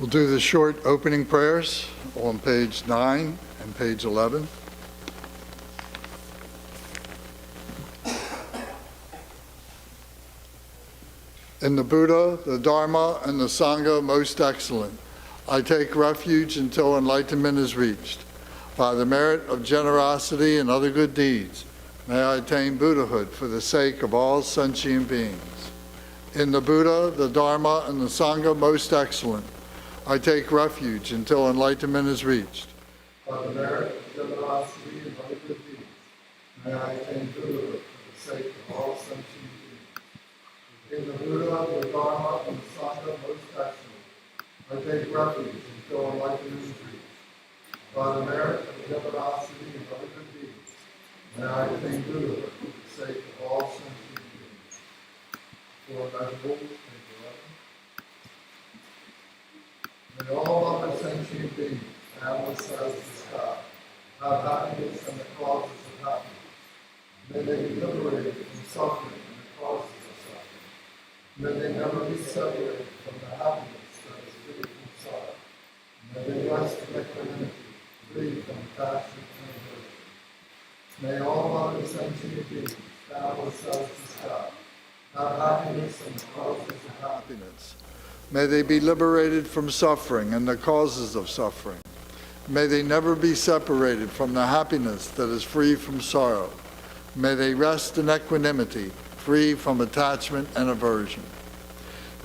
We'll do the short opening prayers on page 9 and page 11. In the Buddha, the Dharma, and the Sangha most excellent, I take refuge until enlightenment is reached. By the merit of generosity and other good deeds, may I attain Buddhahood for the sake of all sentient beings. In the Buddha, the Dharma, and the Sangha most excellent, I take refuge until enlightenment is reached. By the merit of generosity and other good deeds, may I attain Buddhahood for the sake of all sentient beings. In the Buddha, the Dharma, and the Sangha most excellent, I take refuge until enlightenment is reached. By the merit of generosity and other good deeds, may I attain Buddhahood for the sake of all sentient beings. For vegetables, may all other sentient beings, boundless as the sky, have happiness and the causes of happiness. May they be liberated from suffering and the causes of suffering. May they never be separated from the happiness that is free from sorrow. May they rest in equanimity, free from attachment and aversion. May all other sentient beings, boundless as the sky, have happiness and the causes of happiness. May they be liberated from suffering and the causes of suffering. May they never be separated from the happiness that is free from sorrow. May they rest in equanimity, free from attachment and aversion.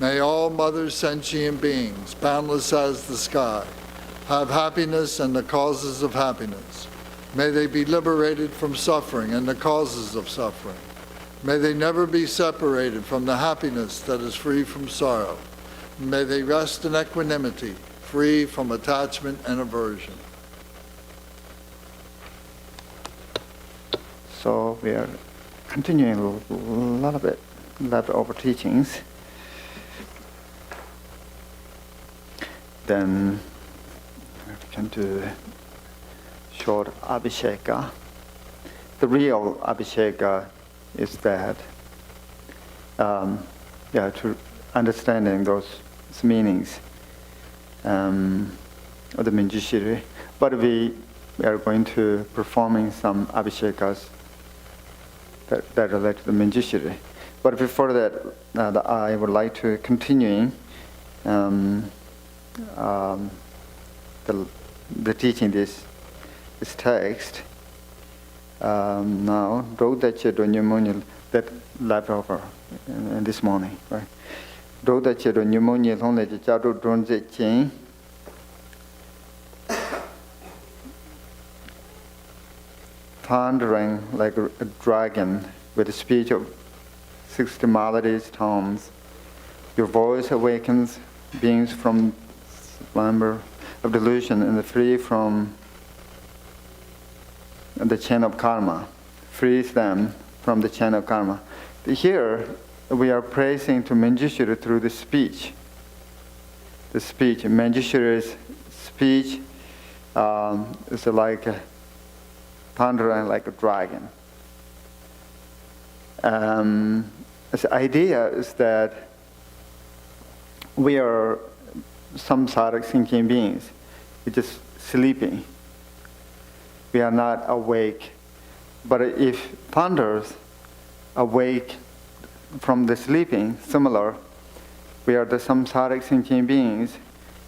May all mother sentient beings, boundless as the sky, have happiness and the causes of happiness. May they be liberated from suffering and the causes of suffering. May they never be separated from the happiness that is free from sorrow. May they rest in equanimity, free from attachment and aversion. So we are continuing a little bit leftover teachings. Then we can do short abhisheka. The real abhisheka is that, to understanding those meanings of the Manjushri. But we are going to performing some abhishekas that relate to the Manjushri. But before that, I would like to continue the teaching this text. Now, that left over in this morning, right? Thundering like a dragon with the speech of 60 melodies, tones. Your voice awakens beings from slumber of delusion and free from the chain of karma. Frees them from the chain of karma. Here, we are praising to Manjushri through the speech. The speech, Manjushri's speech is like thundering like a dragon. The idea is that we are samsaric thinking beings. We're just sleeping. We are not awake. But if thunders awake from the sleeping, similar, we are the samsaric thinking beings.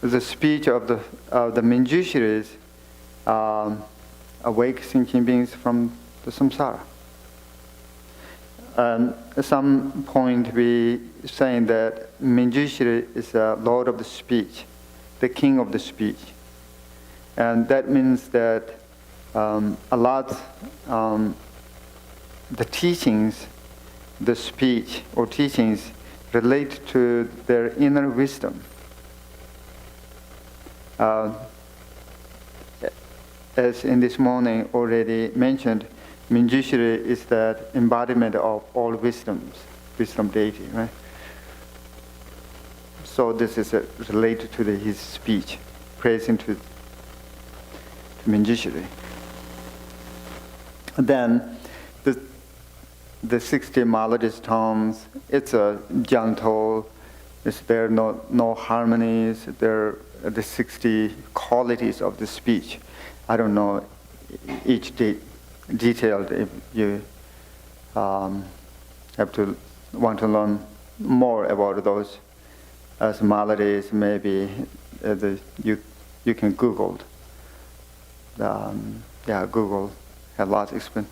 The speech of the Manjushris awake thinking beings from the samsara. At some point we saying that Manjushri is the Lord of the speech, the King of the speech. And that means that a lot the teachings, the speech or teachings relate to their inner wisdom. As in this morning already mentioned, Manjushri is that embodiment of all wisdoms, wisdom deity, right? So this is related to his speech, praising to Manjushri. Then the 60 melodies tones, it's a gentle, there are no harmonies, there the 60 qualities of the speech. I don't know each detailed. If you want to learn more about those as maladies, maybe you can Google. Google had lots of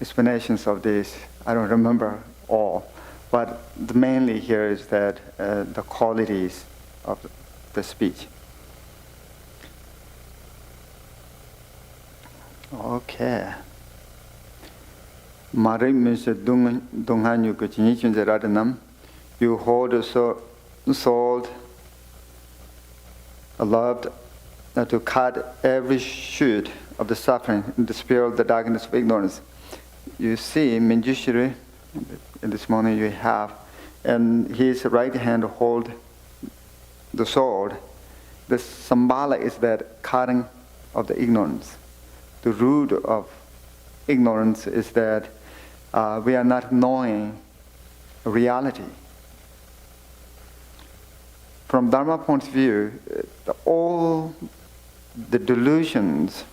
explanations of this. I don't remember all, but the mainly here is that the qualities of the speech. Okay. Mari means donghanyu ko chini chunze radanam. You hold the sword, loved to cut every shoot of the suffering in the spirit of the darkness of ignorance. You see, Manjushri, in this morning you have, and his right hand hold the sword. The symbolic is that cutting of the ignorance. The root of ignorance is that we are not knowing reality. From Dharma point of view, all the delusions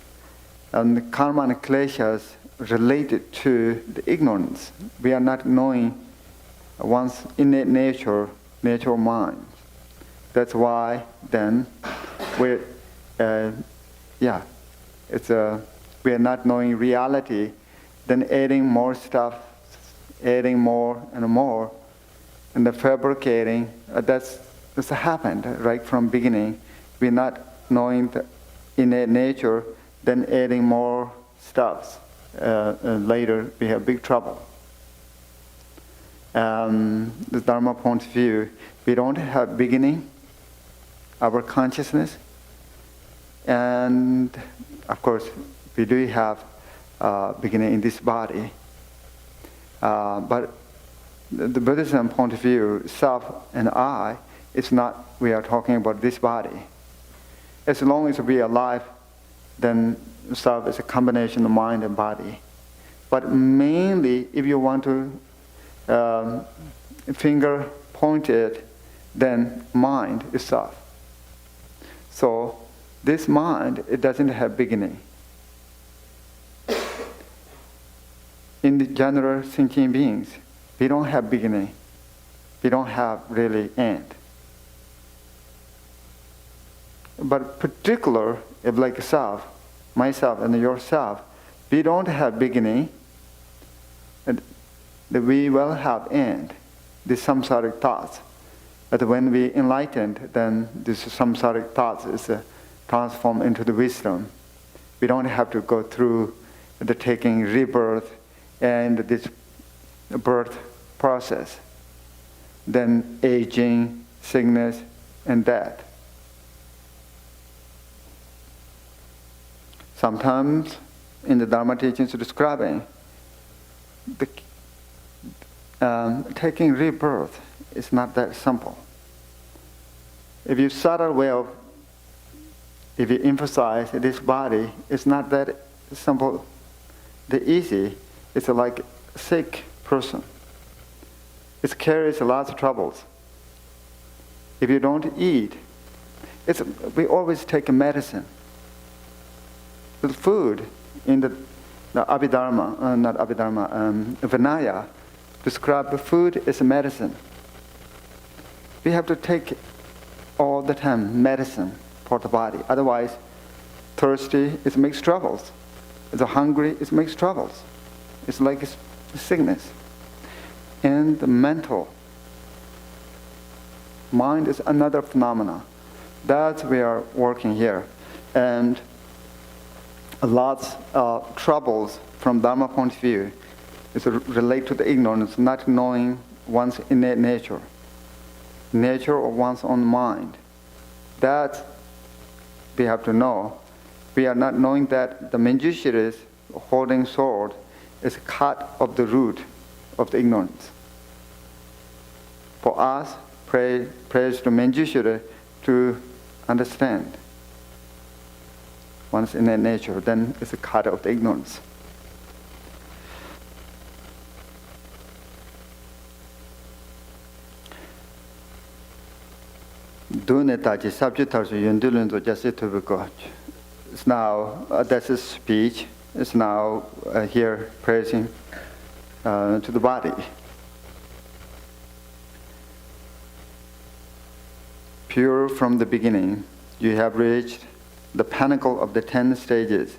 and the karma and kleshas related to the ignorance. We are not knowing one's innate nature of mind. That's why then we are not knowing reality, then adding more stuff, adding more and more, and the fabricating, that's happened right from beginning. We're not knowing the innate nature, then adding more stuffs. Later we have big trouble. The Dharma point of view, we don't have beginning, our consciousness, and of course we do have beginning in this body. But the Buddhism point of view, self and I, it's not, we are talking about this body. As long as we are alive, then self is a combination of mind and body. But mainly, if you want to finger point it, then mind is self. So this mind, it doesn't have beginning. In the general thinking beings, we don't have beginning. We don't have really end. But particular, if like self, myself and yourself, we don't have beginning, and we will have end. These samsaric thoughts. But when we enlightened, then this samsaric thoughts is transformed into the wisdom. We don't have to go through the taking rebirth and this birth process. Then aging, sickness, and death. Sometimes in the Dharma teachings describing taking rebirth is not that simple. If you subtle way of, if you emphasize this body, it's not that simple, the easy. It's like a sick person. It carries lots of troubles. If you don't eat, we always take a medicine. The food in the Vinaya describe the food as a medicine. We have to take all the time medicine for the body. Otherwise, thirsty, it makes troubles. If hungry, it makes troubles. It's like a sickness. And the mental mind is another phenomena. That's we are working here. And lots of troubles from Dharma point of view is relate to the ignorance, not knowing one's innate nature of one's own mind. That we have to know. We are not knowing that the Manjushri holding sword is cut of the root of the ignorance. For us, praise to Manjushri to understand one's innate nature, then it's a cut of the ignorance. doing it that is subject to yundulun to just to be good. It's now that's his speech. It's now here praising to the body. Pure from the beginning, you have reached the pinnacle of the 10 stages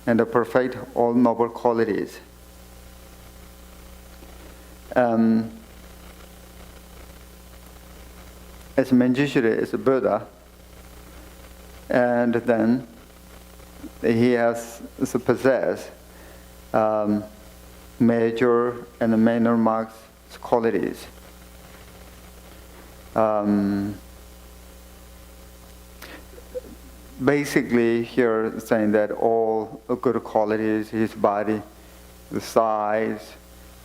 and to perfect all noble qualities. As Manjushri is a Buddha, and then he has possessed major and minor marks qualities. Basically, here saying that all good qualities, his body, the size,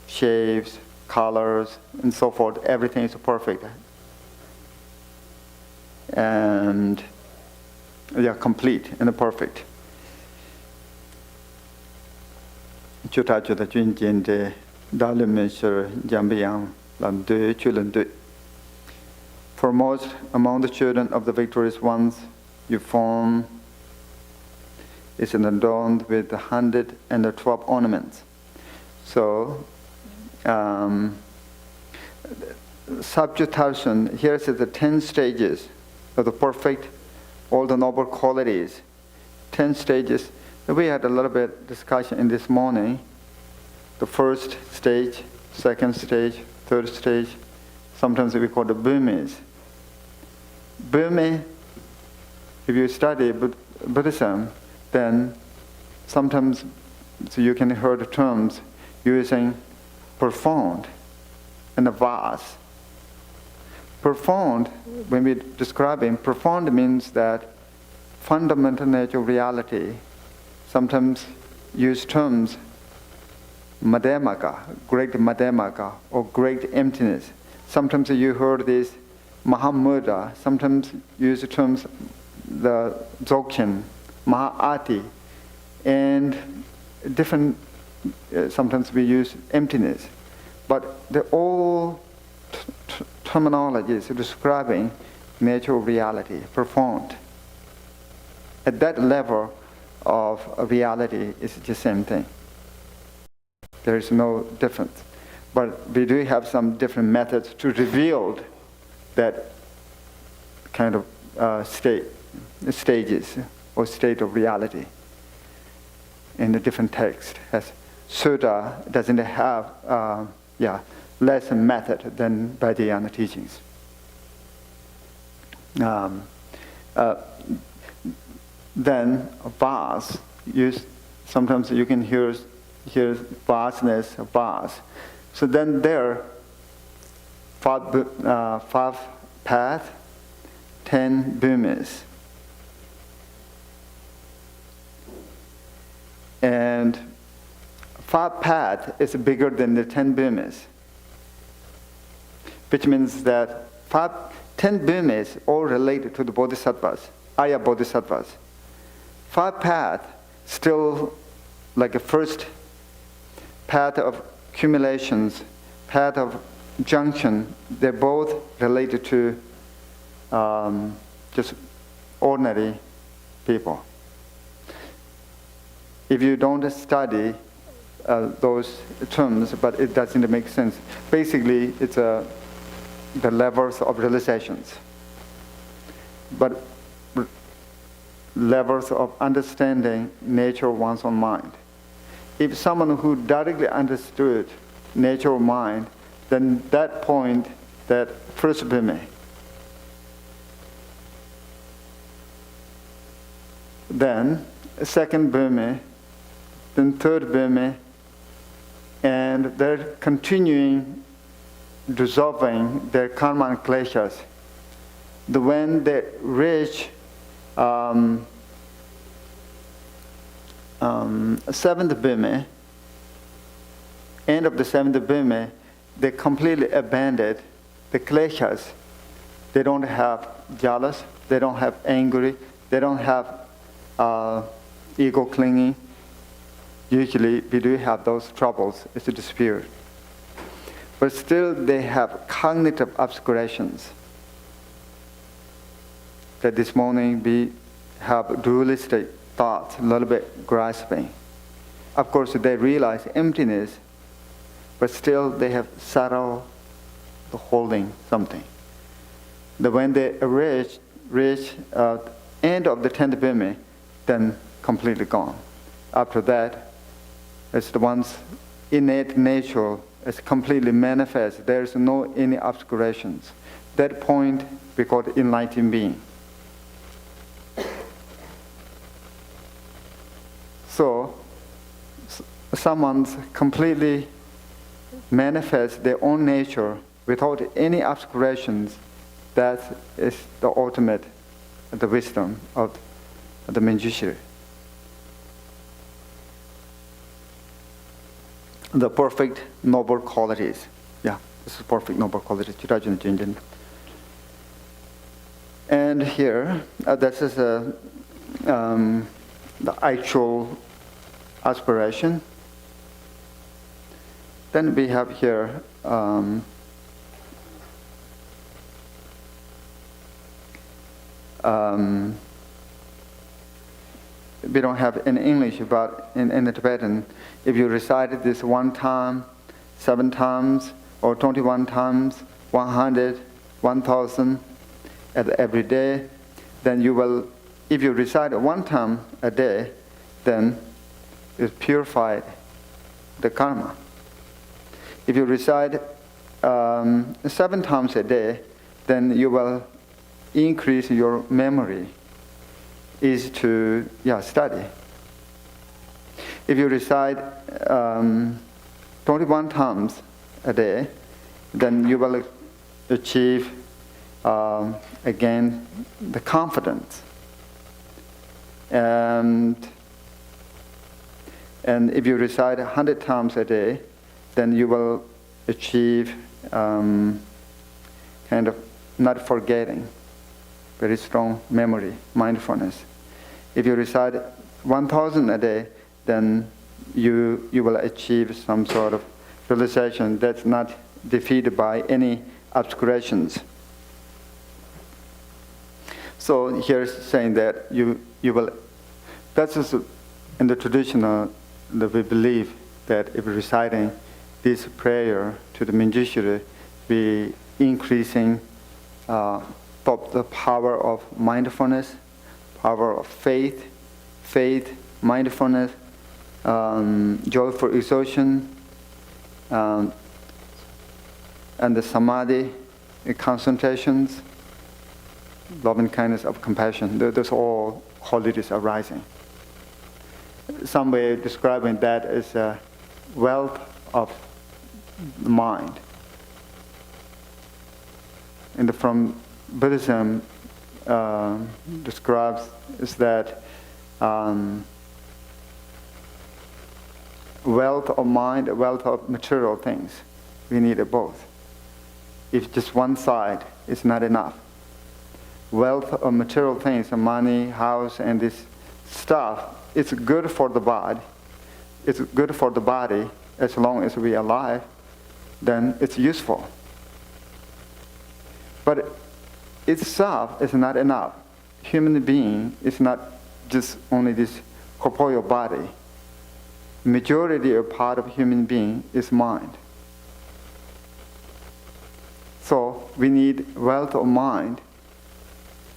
shapes, colors, and so forth, everything is perfect. And they are complete and perfect. Foremost among the children of the victorious ones, your form is adorned with 112 ornaments. So, subjutation, here is the 10 stages of the perfect, all the noble qualities. 10 stages. We had a little bit discussion in this morning. The first stage, second stage, third stage. Sometimes we call the Burmese. Burmese, if you study Buddhism, then sometimes you can hear the terms using profound and vast. Profound, when we describe it, profound means that fundamental nature of reality. Sometimes use terms madhyamaka, great madhyamaka, or great emptiness. Sometimes you heard this Mahamudra. Sometimes use the terms the Dzogchen, Mahaati, and different. Sometimes we use emptiness, but they're all terminologies describing nature of reality, profound. At that level of reality, it's the same thing. There is no difference. But we do have some different methods to reveal that kind of stages or state of reality in a different text. As Sutta doesn't have less method than Vajrayana teachings. Then vast, sometimes you can hear vastness, vast. So then there, 5 paths, 10 bhumis. And 5 paths is bigger than the 10 bhumis, which means that 10 bhumis all related to the bodhisattvas, Aya bodhisattvas. 5 paths still like a first path of accumulations, path of junction. They're both related to just ordinary people. If you don't study those terms, but it doesn't make sense. Basically, it's the levels of realizations, but levels of understanding nature of one's own mind. If someone who directly understood nature of mind, then that point, that first bhumi, then second bhumi, then third bhumi, and they're continuing dissolving their karma and kleshas. When they reach seventh bhumi, end of the seventh bhumi, they completely abandoned the kleshas. They don't have jealous, they don't have angry, they don't have ego clinging. Usually we do have those troubles, it's a dispute. But still they have cognitive obscurations. that this morning we have dualistic thoughts, a little bit grasping. Of course, they realize emptiness, but still they have subtle holding something. That when they reach end of the 10th bhimi, then completely gone. After that, it's the one's innate nature is completely manifest. There is no any obscurations. That point we call enlightened being. So, someone's completely manifest their own nature without any obscurations. That is the ultimate, the wisdom of the Manjushri. The perfect noble qualities. Yeah, this is perfect noble qualities. And here, this is the actual aspiration. Then we have here we don't have in English, but in the Tibetan, if you recite this 1 time, 7 times, or 21 times, 100, 1,000 every day, then you will, if you recite 1 time a day, then it's purified the karma. If you recite 7 times a day, then you will increase your memory, is to study. If you recite 21 times a day, then you will achieve again the confidence. And if you recite 100 times a day, then you will achieve kind of not forgetting, very strong memory, mindfulness. If you recite 1,000 a day, then you will achieve some sort of realization that's not defeated by any obscurations. So here's saying that you will, that's just in the traditional, that we believe that if reciting this prayer to the Manjushri, we increasing the power of mindfulness, power of faith, mindfulness, joyful exertion, and the samadhi, concentrations, loving kindness of compassion. Those all qualities arising. Some way of describing that is a wealth of the mind. And from Buddhism describes is that wealth of mind, wealth of material things. We need both. If just one side is not enough. Wealth of material things, money, house, and this stuff, it's good for the body. It's good for the body as long as we are alive, then it's useful. But itself is not enough. Human being is not just only this corporeal body. Majority of part of human being is mind. So we need wealth of mind,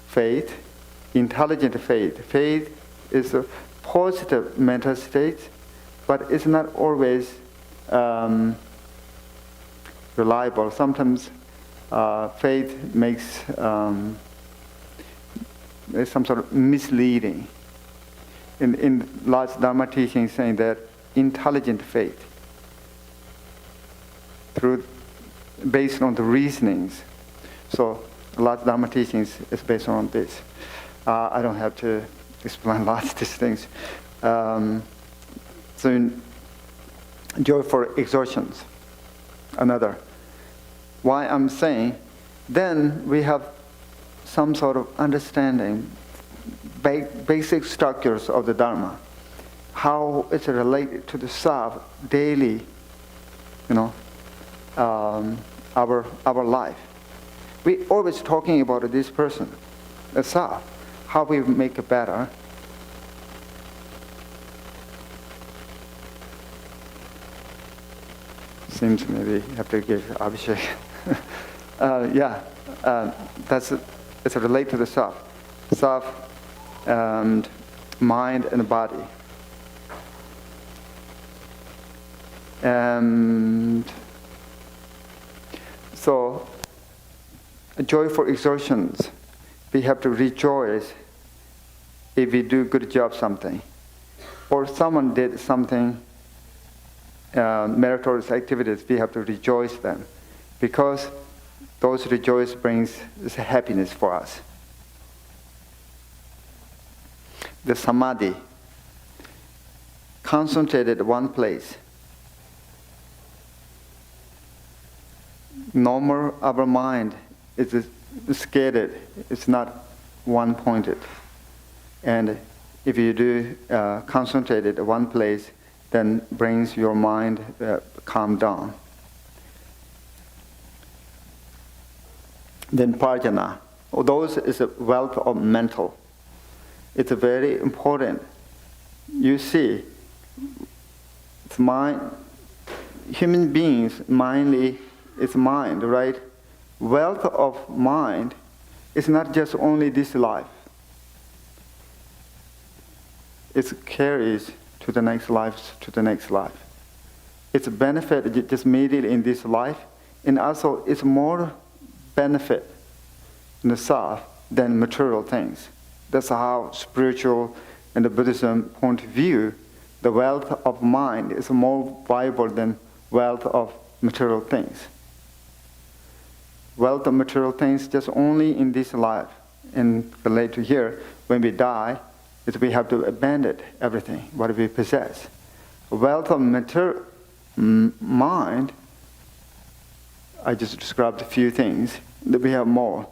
faith, intelligent faith. Faith is a positive mental state, but it's not always reliable. Sometimes faith makes some sort of misleading. In large Dharma teachings saying that intelligent faith, based on the reasonings. So large Dharma teachings is based on this. I don't have to explain lots of these things. So in joyful exertions, another. Why I'm saying, then we have some sort of understanding, basic structures of the Dharma, how it's related to the self daily, our life. We always talking about this person, the self. How we make it better? Seems maybe you have to give Abhishek. It's related to the self, and mind and body. And so, joyful exertions, we have to rejoice if we do good job something, or someone did something meritorious activities. We have to rejoice them, because those rejoice brings happiness for us. The samadhi, concentrated one place. Normal, our mind is scattered. It's not one-pointed. And if you do concentrated one place, then brings your mind calm down. Then parjana. Those is a wealth of mental. It's very important. You see, it's mind. Human beings, mindly, it's mind, right? Wealth of mind is not just only this life. It carries to the next life, to the next life. It's a benefit just immediately in this life, and also it's more benefit in the self than material things. That's how spiritual and the Buddhism point of view, the wealth of mind is more valuable than wealth of material things. Wealth of material things just only in this life. And relate to here, when we die, is we have to abandon everything, what we possess. Wealth of mind, I just described a few things, that we have more.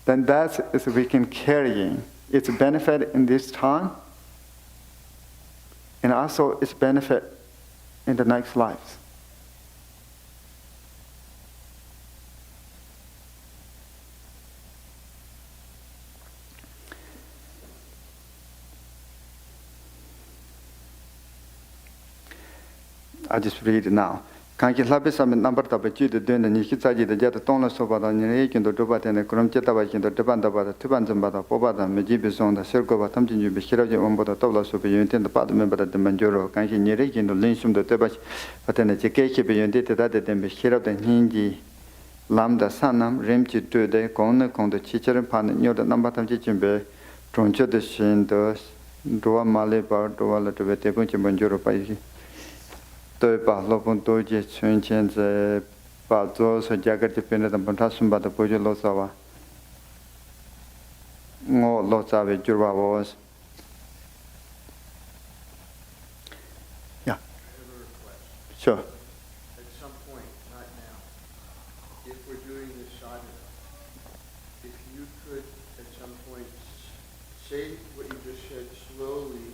Then that is we can carry its benefit in this time, and also its benefit in the next lives. I just read it now. Kanki labi sami number taba jude dune niki tsaji da jata tongla soba da nire kinto doba tene kuram chetaba kinto depan daba da tuban zamba da poba da meji bisong da sirko ba tamjin jubi shiraji ombo da tawla soba yuntin da padu memba da manjuro kanki nire kinto linshum da teba patene jike kibi yunti te da de dembe shirab da hinji lam da sanam rimchi tu de kong kong da chicharin pan nyo da namba tamji jimbe troncho da shin da doa male ba doa la tube te punchi manjuro pa yi tôi bảo lo phong tôi chỉ chuyên chuyên về bảo cho sự gia cái bên đó bọn ta xung bảo được bao nhiêu lo sao à ngô lo sao về chùa bảo was yeah sure At some point, not now, if we're doing this sadhana, if you could at some point say what you just said slowly,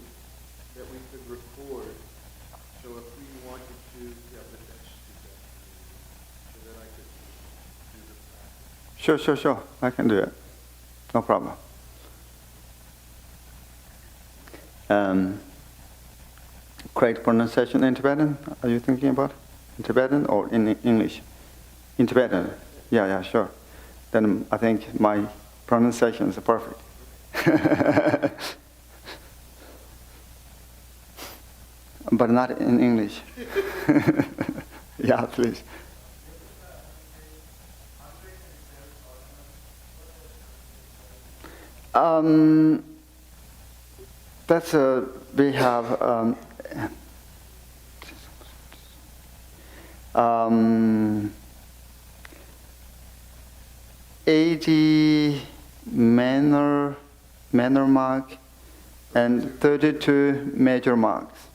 that we could record. So if we wanted to, yeah, but that's too bad. So that I could do the practice. sure I can do it, no problem. Correct pronunciation in Tibetan, are you thinking about in Tibetan or in English? In Tibetan, yeah, sure. Then I think my pronunciation is perfect. But not in English. Yeah, please. That's we have 80 minor mark and 32 major marks.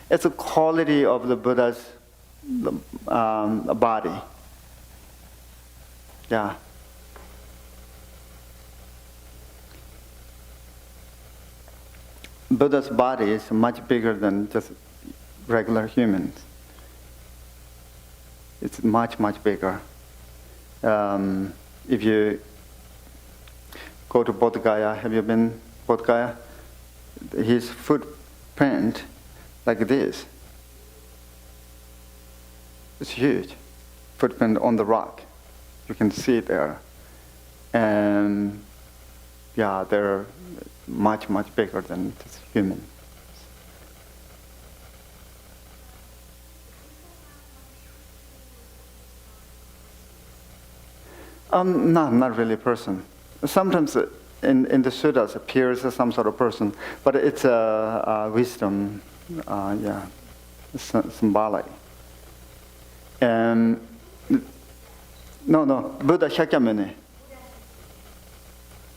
It's a quality of the Buddha's body. Yeah. Buddha's body is much bigger than just regular humans. It's much bigger. If you go to Bodh Gaya. Have you been Bodh Gaya? His footprint, like this. It's huge. Footprint on the rock. You can see it there. And yeah, they're much, much bigger than this human. No, not really a person. Sometimes in the sutras appears as some sort of person, but it's a wisdom, yeah, symbolic. And no, Buddha Shakyamuni,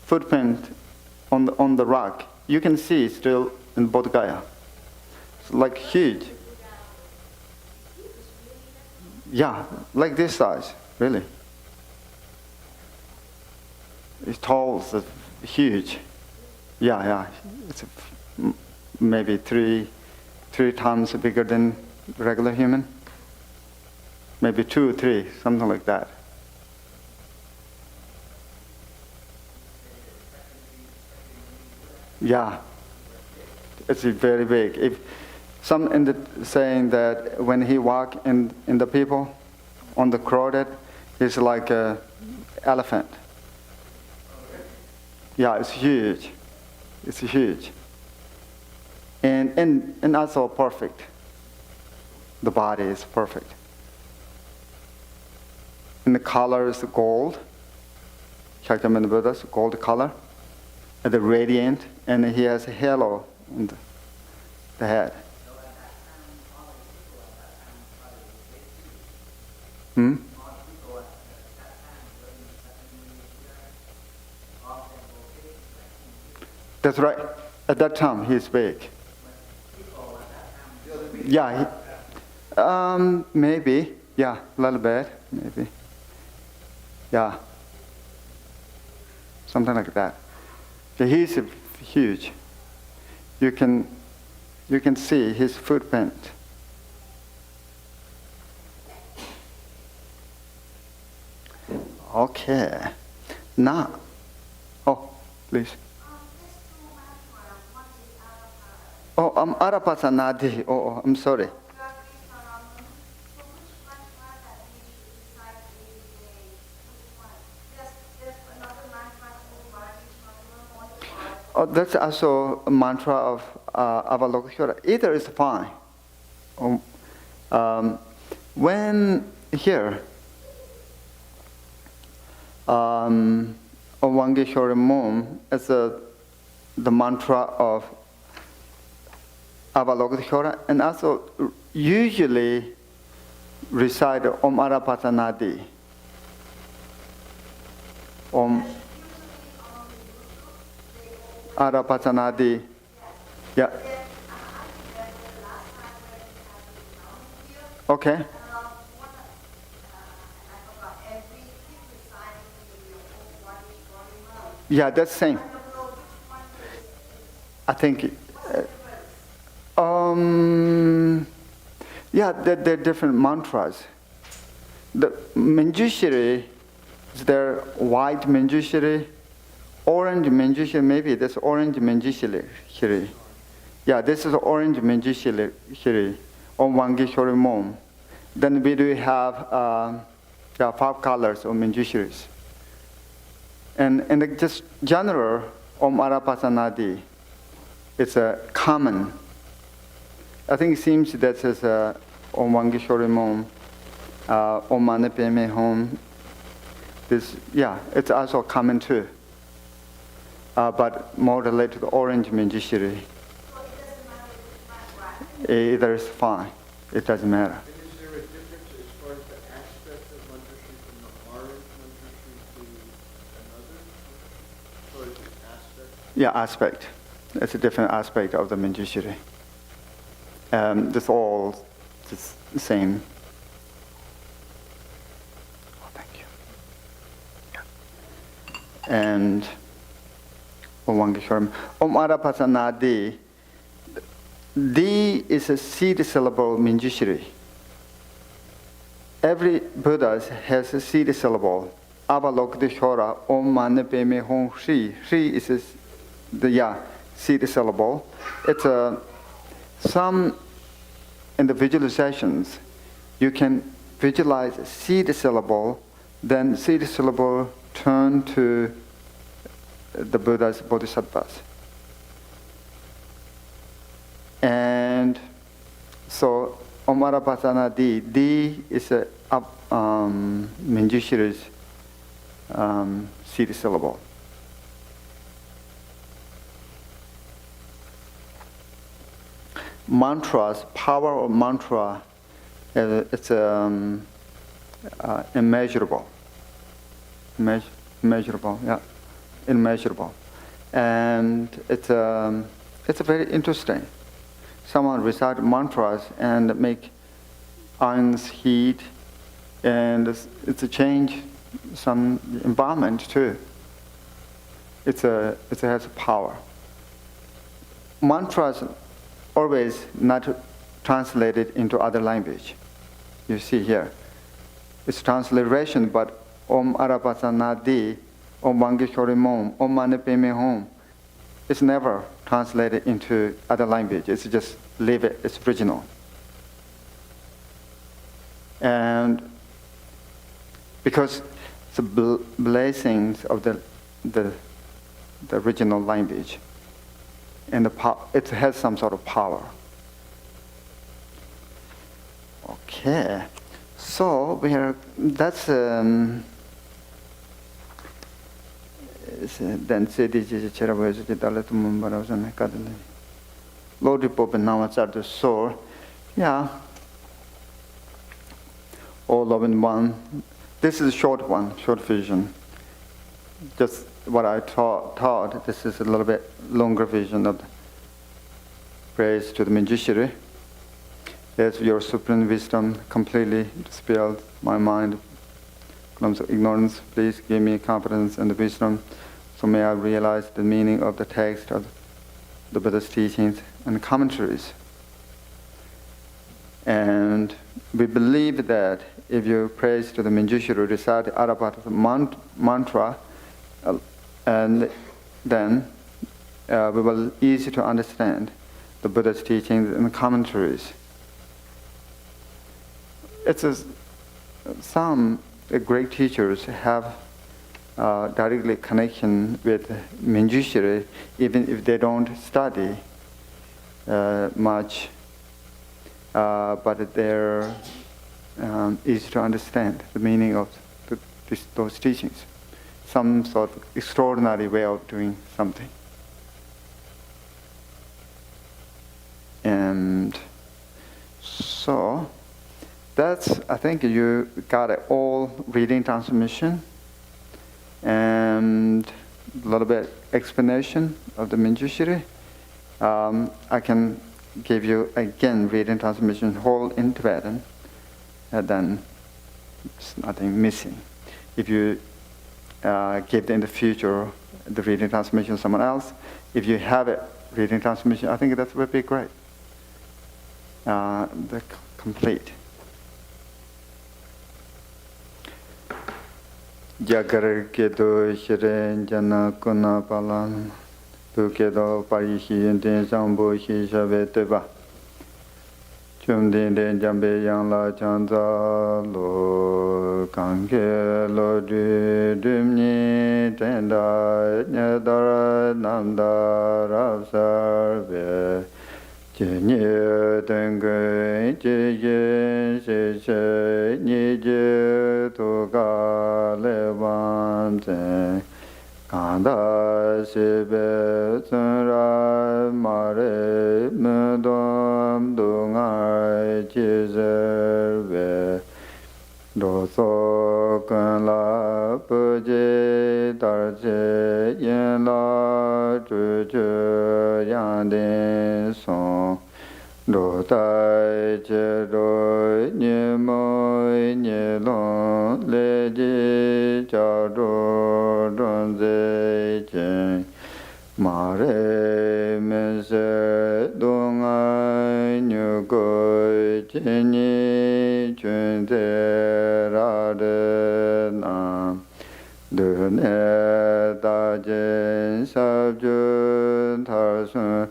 footprint on the rock. You can see still in Bodh Gaya. It's like huge. Yeah, like this size, really. It's tall, it's huge. Yeah. It's maybe three times bigger than regular human. Maybe 2 or 3, something like that. Yeah, it's very big. If some saying that when he walk in the people on the crowded, it's like an elephant. Yeah, it's huge. It's huge. And also perfect. The body is perfect. And the color is gold. Shakyamuni Buddha's gold color. And the radiant. And he has a halo in the head. That's right. At that time, he's big. Yeah. Maybe. Yeah, a little bit. Maybe. Yeah. Something like that. So he's huge. You can see his footprint. Okay. Now. Oh, please. Oh, Arapasanadi. Oh, I'm sorry. Oh, that's also a mantra of Avalokiteshvara. Either is fine. When here, Wangeshwara Moon is the mantra of Avalokiteshvara, and also usually recite Om Arapasanadi. Om Arapasanadi. Yeah. Okay. Yeah, that's same. I think. Yeah, they're different mantras. The Manjushri is there white Manjushri, orange Manjushri, maybe that's orange Manjushri. Yeah, this is orange Manjushri on Wangeshwara Mom. Then we do have 5 colors of Manjushris. And just general Om Arapasanadi, it's a common. I think it seems that says Om Wangeshwara Mom, Om Manipeme Home. This, yeah, it's also common too. But more related to orange Manjushri. Either is fine. It doesn't matter. And is there a difference as far as the aspect of Manjushri from the orange Manjushri to another? Or is it aspect? Yeah, aspect. It's a different aspect of the Manjushri. It's all just the same. Oh, thank you. Yeah. And Om Wangeshwaram. Om Arapasanadi. D is a seed syllable Manjushri. Every Buddha has a seed syllable Avalokiteshvara, Om Mani Padme Hum Shri. Shri is the seed syllable. It's some in the visualizations you can visualize seed syllable, then seed syllable turn to the Buddha's Bodhisattvas. And so Om Arapasana D. D is a Manjushri's seed syllable. Mantras, power of mantra, it's immeasurable. Immeasurable, yeah, immeasurable. And it's very interesting. Someone recite mantras and make irons heat, and it's a change some environment too. It has power. Mantras always not translated into other language. You see here, it's transliteration, but Om Arapasana Di, Om Mangeshwari Mom, Om Mani Padme Hum, it's never translated into other language. It's just leave it, it's original. And because the blessings of the original language, and it has some sort of power. Okay, so that's then say this is cherabos dalet mumbaros and kadali. Lord Pop and now it's at the soul. Yeah. All of in one. This is a short one, short vision. Just what I taught. This is a little bit longer vision of the praise to the Manjushri. As your supreme wisdom completely dispelled my mind from ignorance, please give me confidence and wisdom, so may I realize the meaning of the text of the Buddha's teachings and commentaries. And we believe that if you praise to the Manjushri, recite the Arapata mantra, and then we will easy to understand the Buddha's teachings and commentaries. Some great teachers have directly connection with Manjushri, even if they don't study much, but they're easy to understand the meaning of those teachings. Some sort of extraordinary way of doing something. And so I think you got it all reading transmission and a little bit explanation of the Manjushri. I can give you again reading transmission whole in Tibetan, and then there's nothing missing. If you give in the future the reading transmission to someone else, if you have it reading transmission, I think that would be great. The complete. Jagar kedo shiren jana kuna palan tu kedo parihi den jambo hi shabe teba chum den jambe yang la chanza lo kange lo dumni tenda nyadara namda rapsarbe jenye denge jeje she nije to ga le wan ze kanda sebe tsara mare mdom dunga jizerbe do so kan la puje dar je yen la ju ju yang den song do tai je do ni mo ni long le ji cha do don ze chen ma re me se dong ai nyu go chen ni chun de ra de na ne da jin sab jun tar sun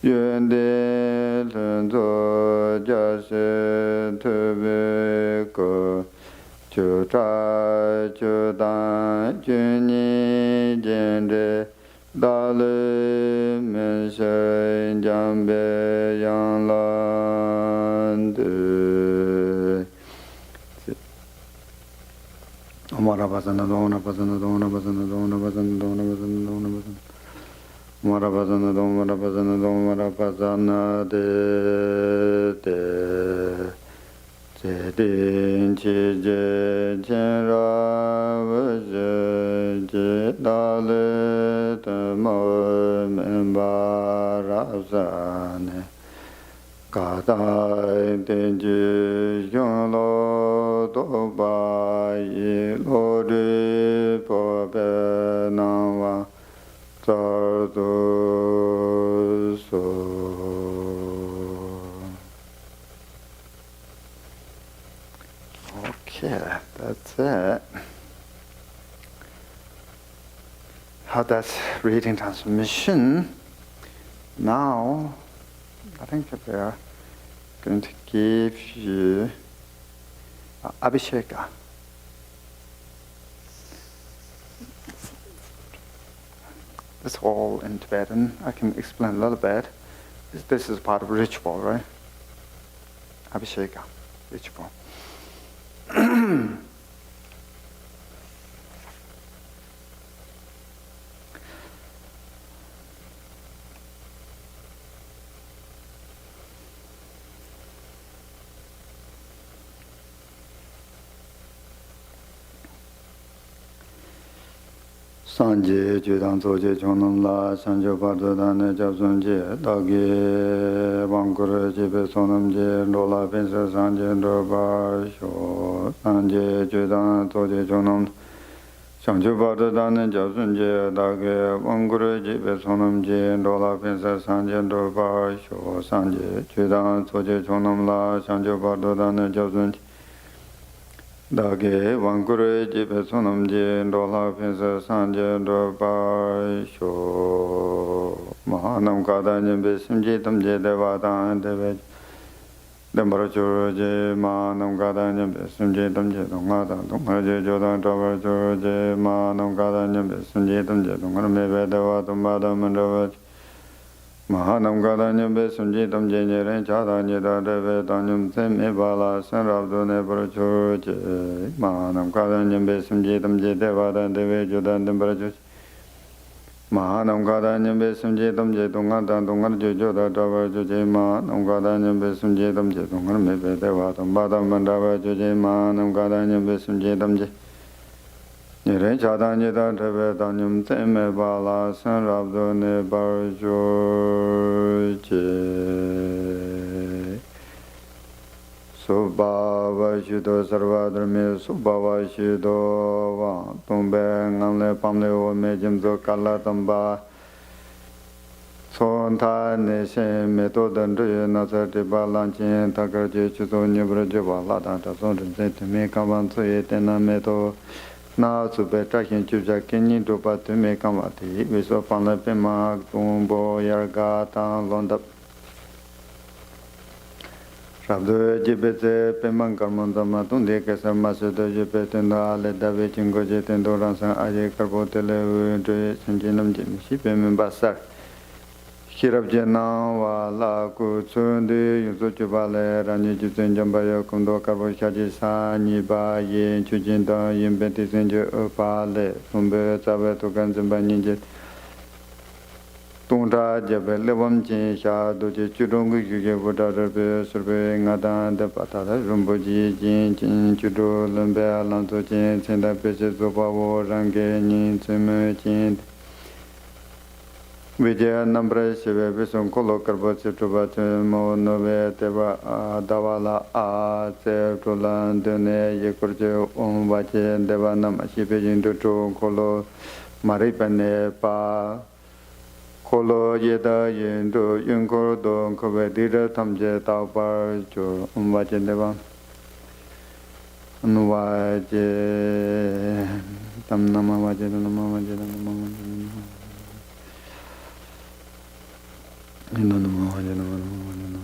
yun de lun zo ja se tu be ko chu tra chu dan jun ni jin de da le men shen jang be yang lan de Mara pasana dona pasana dona pasana dona pasana dona pasana dona pasana Mara pasana dona mara pasana dona mara pasana de din chi je chen ra je je da le de mo men ba ra sa ne Ka dai den ji yong lo do ba yi lo ri po be na wa za do so. Okay, that's it. That's reading transmission. Now, I think we are going to give you Abhisheka. It's all in Tibetan. I can explain a little bit. This is part of ritual, right? Abhisheka, ritual. Sanje Judang Soje Chonam La Sanjo Pardadane Japsunje Dagi Bangkura Jibe Sonam Je Lola Pensa Sanje Doba Sho Sanje Judang Soje Chonam Sanjo Pardadane Japsunje Dagi Bangkura Jibe Sonam Je Lola Pensa Sanje Doba Sho Sanje Judang Soje Chonam La Sanjo Pardadane Japsunje Dage Vankure Jibe Sonam Je Dola Pensa Sanje Doba Sho Mahanam Kada Nyembe Simje Tamje Devatan Deve Dembara Churu Je Mahanam Kada Nyembe Simje Tamje Dongada Dongara Je Jodan Dambara Churu Je Mahanam Kada Nyembe Simje Tamje Dongara Mebe Devatan Bada Mandava Mahanam Kada Nyembe Simje Tamje Nyeren Chada Nyeda Deve Danyum Seme Bala Sanrabdo Nebara Churu Je Mahanam Kada Nyembe Simje Tamje Devatan Deve Jodan Dembara Churu Mahanam Kada Nyembe Simje Tamje Dongada Dongara Je Joda Dava Je Mahanam Kada Nyembe Simje Tamje Dongara Mebe Devatan Bada Mandava Je Mahanam Kada Nyembe Simje Tamje Nyeren Chada Nyeda Deve Danyum Seme Bala Sanrabdo Nebara Churu Je Subhava Shido Sarvadrme Subhava Shido Va Tumbe Ngamle Pamle Ome Jimzo Kala Tamba Sonta Neshe Meto Dandru Nasati Balanchin Takarji Chuzo Nyubra Juba Lada Tason Teme Kavan Suye Tena Meto Na Sube Takin Chuja Kenyi Dupa Teme Kamati Viso Panle Pema Tumbo Yarga Tan Londap Rabdo Jibete Pemang Karmandama Tunde Kesar Masudo Jibetenda Ale Dave Chingo Jetendo Ransan Aje Karbotele Udre Sanjinam Jimishi Pemen Basar Kirab Jena Wala Kutsundi Yuzu Chubale Rani Jitun Jambaya Kundo Karbo Shaji Sani Ba Yin Chujinda Yimbeti Senjo Upale Tumbe Tabe Tukan Zimba Ninjet Tungta Jabe Levam Chin Sha Doji Chudungu Yuge Buddha Rabe Surbe Ngadan De Patata Rumboji Jin Chin Chudu Lumbe Alanto Chin Senda Peche Sopa Wo Range Nin Tsime Chin Vijaya Nambra Shive Visum Kolo Karbo Chituba Mo Nove Teva Davala A Tulan Dune Yekurje Vache Deva Nama Shive Jindu Kolo Maripane Pa Kolo Yeda Yendo Yunkor Don Kobe Dira Tamje Taupa Jo Vache Deva Nuvaje tam nama vajeda nama vajeda nama vajeda nama vajeda nama vajeda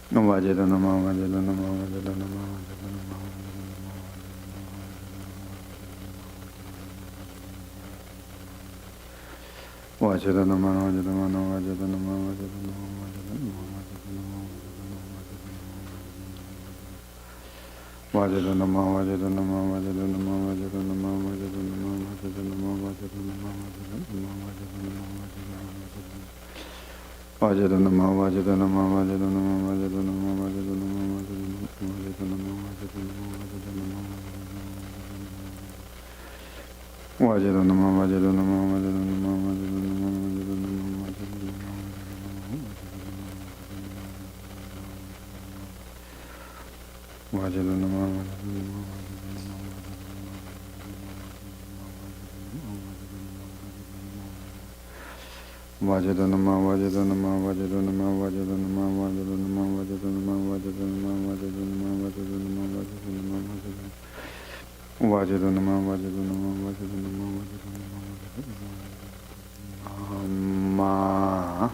Vajeda nama vajeda nama vajeda nama vajeda nama Vajeda nama vajeda nama vajeda nama vajeda nama Vajeda nama vajeda nama vajeda nama vajeda nama vajeda nama vajeda nama vajeda nama vajeda nama vajeda nama vajeda nama vajeda nama vajeda nama vajeda nama vajeda nama vajeda nama vajeda nama Vajeda nama vajeda nama vajeda nama vajeda nama vajeda nama Vajeda nama Vajeda nama vajeda nama vajeda nama vajeda nama vajeda nama vajeda nama vajeda nama vajeda nama vajeda nama vajeda nama Vajeda nama vajeda nama vajeda nama vajeda nama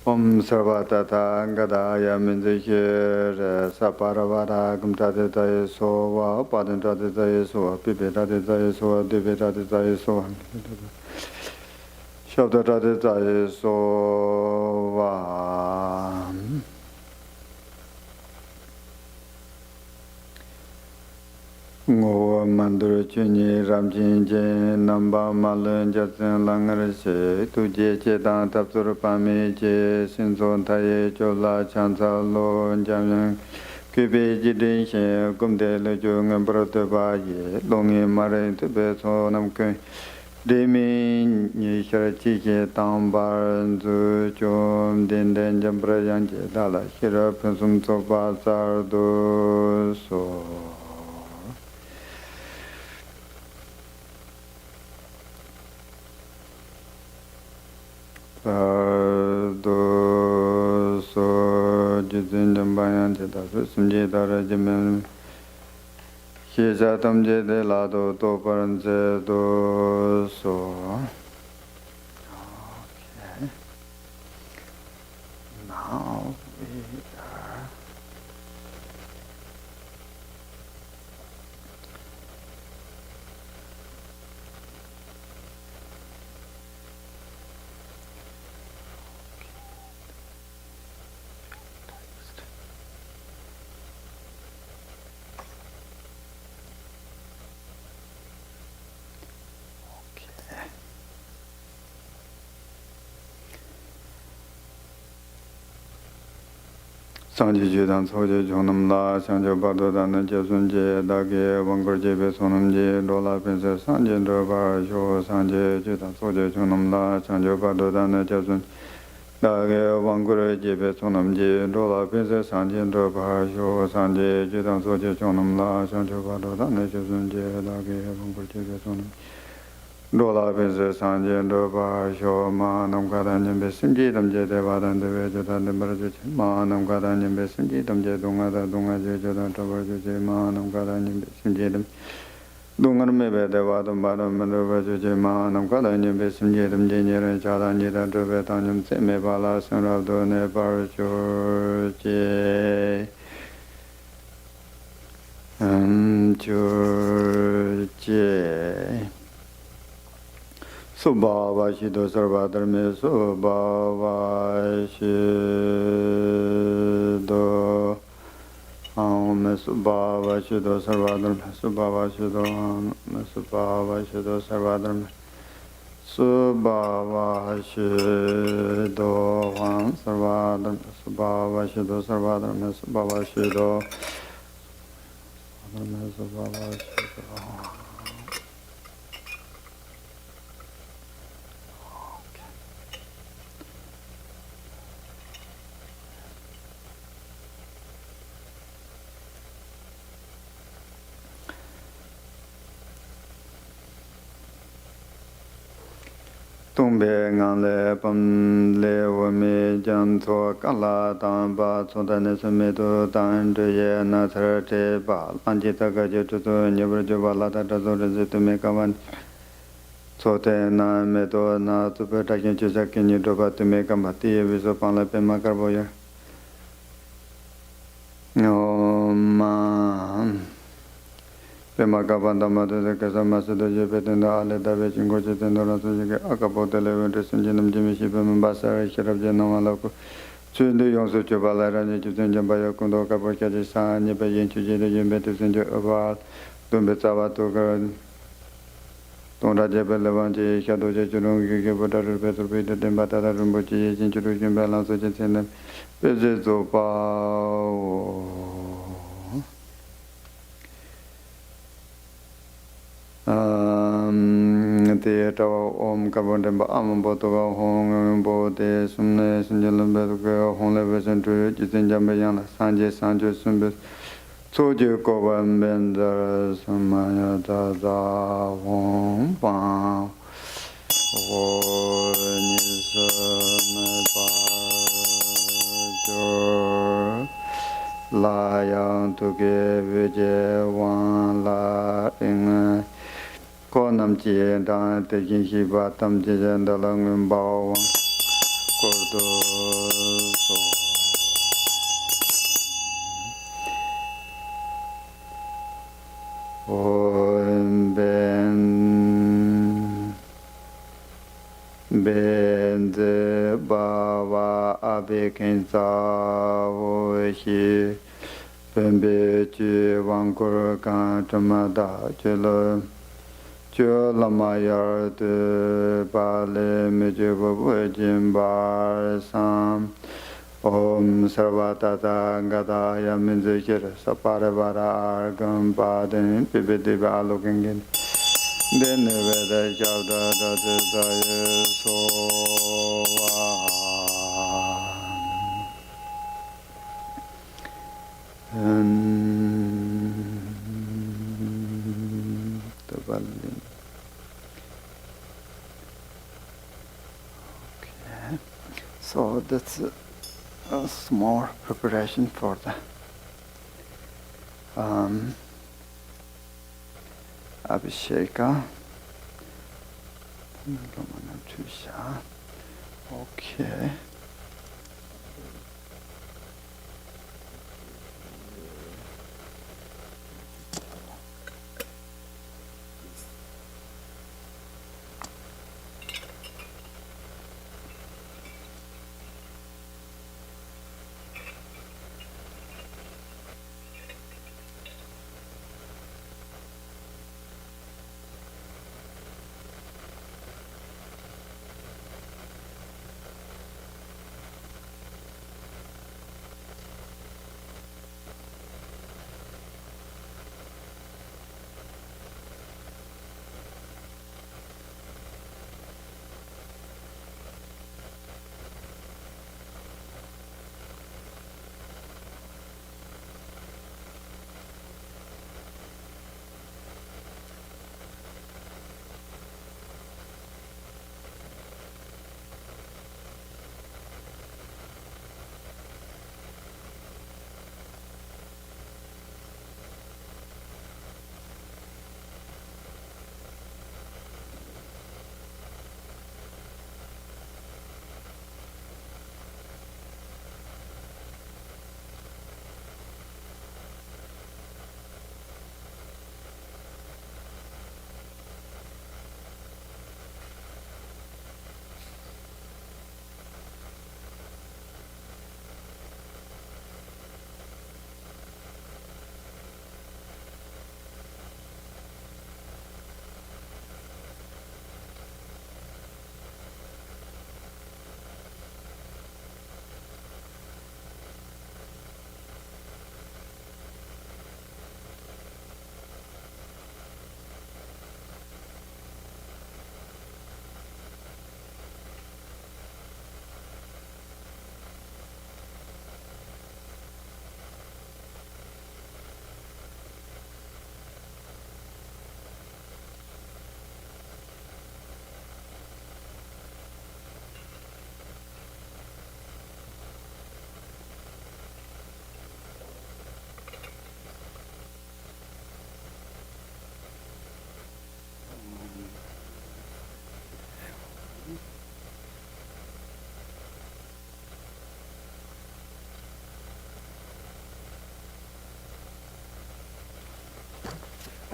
Om Sarvatata Gadaya Minzikir Saparavara Gumtatitaye Sova Padantatitaye Sova Pipetatitaye Sova Divitatitaye Sova Shabdatatitaye Sova Ngo Mandur Chuni Ramjin Jen Namba Malun Jatsin Langar Se Tuje Chetan Tapsur Pami Je Sinson Taye Chola Chansa Lo Jamyang Kubi Jidin Shen Kumde Le Jung Brotaba Ye Longi Mare Tube So Nam Kun Demi Nishar Chike Tambar Zu Chum Din Den Jambra Yang Dala Shira Pensum Sopa Sardo So Sardo So Jizin Jambayan Cheta Simje Dara Jimen Shisa Tamje De Lado To Paranse Do So Okay. Now we are Sangji Judan Soje Chonam La, Sangjo Bado Dan Jesunje, Dage, Wangor Jebe Sonamje, Dola Pense Sanje Drobar, Sho Sanje Judan Soje Chonam La, Sangjo Bado Dan Jesun, Dage, Wangor Jebe Sonamje, Dola Pense Sanje Drobar, Sho Sanje Judan Soje Chonam La, Sangjo Bado Dan Jesunje, Dage, Wangor Jebe Sonam. Dola Pense Sanje Drobar, Sho Ma Nam Kadan Jembe Simji Damje Devadan Deve Jodan Dembarju Ma Nam Kadan Jembe Simji Damje Dunga Da Dunga Je Jodan Trabarju Je Ma Nam Kadan Jembe Simji Dam Dungar Mebe Devadan Badam Mandarju Je Ma Nam Kadan Jembe Simji Damje Nyere Chadan Jida Drobe Tanjum Seme Bala Sanrav Do Ne Parchur Je Chur Je Subhava Shido Sarvadharme Subhava Shido Om Subhava Shido Sarvadharme Subhava Shido Om Subhava Shido Sarvadharme Subhava Shido Om Sarvadharme Subhava Shido Sarvadharme Subhava Shido Subhava Shido Tumbe ngale pam le wame jan to kala dan ba tsonda sume to dan ye na thar te ba lanji ta ga je to nyebra jo ba la ta ta zo re to me kawan sote na me to na tu pe ta kin chu sa kin ni to ba te me kam ba ti ye so pa la pe ma kar bo ya no ma Pema Gabanda Mother Casamasa de Jepetan, Ale David in Gochetan, Acapotele, Sinjinum Jimmy Shipam, Bassa, Sherab Janamaloco, Sunday Yonsu Chubalara, Jambaya Kundo, Capocha, San, Yapayan Chujin, Jimbetus in Javal, Dumbetava to Donda Jebel Levante, Shadow Jejun, Butter, Petro Peter, Dembata, Rumbochi, Introduction Balance, and Visit Te tawa om kabonde ba am bo to ga hong bo te sumne sinjalam be ko hong le be sen tu jitin jambe yang la sanje sanje sumbe so je ko ban ben da samaya da da hong pa o ni sa me pa jo la yang tu ge ve je wan la ing ko nam chi da te kin shi ba tam je jan da la ngum ba wa ko do so o ben de ba wa abe ken sa o shi ben be chi wang ko ka tama da che lo Chö lama yar de ba le me je bo jin ba sam Om sarvatata gata ya min je kir sapare bara argam pa den pibedi ba lokengin den ve da jaw da da ye so So that's a small preparation for the Abhisheka. Okay.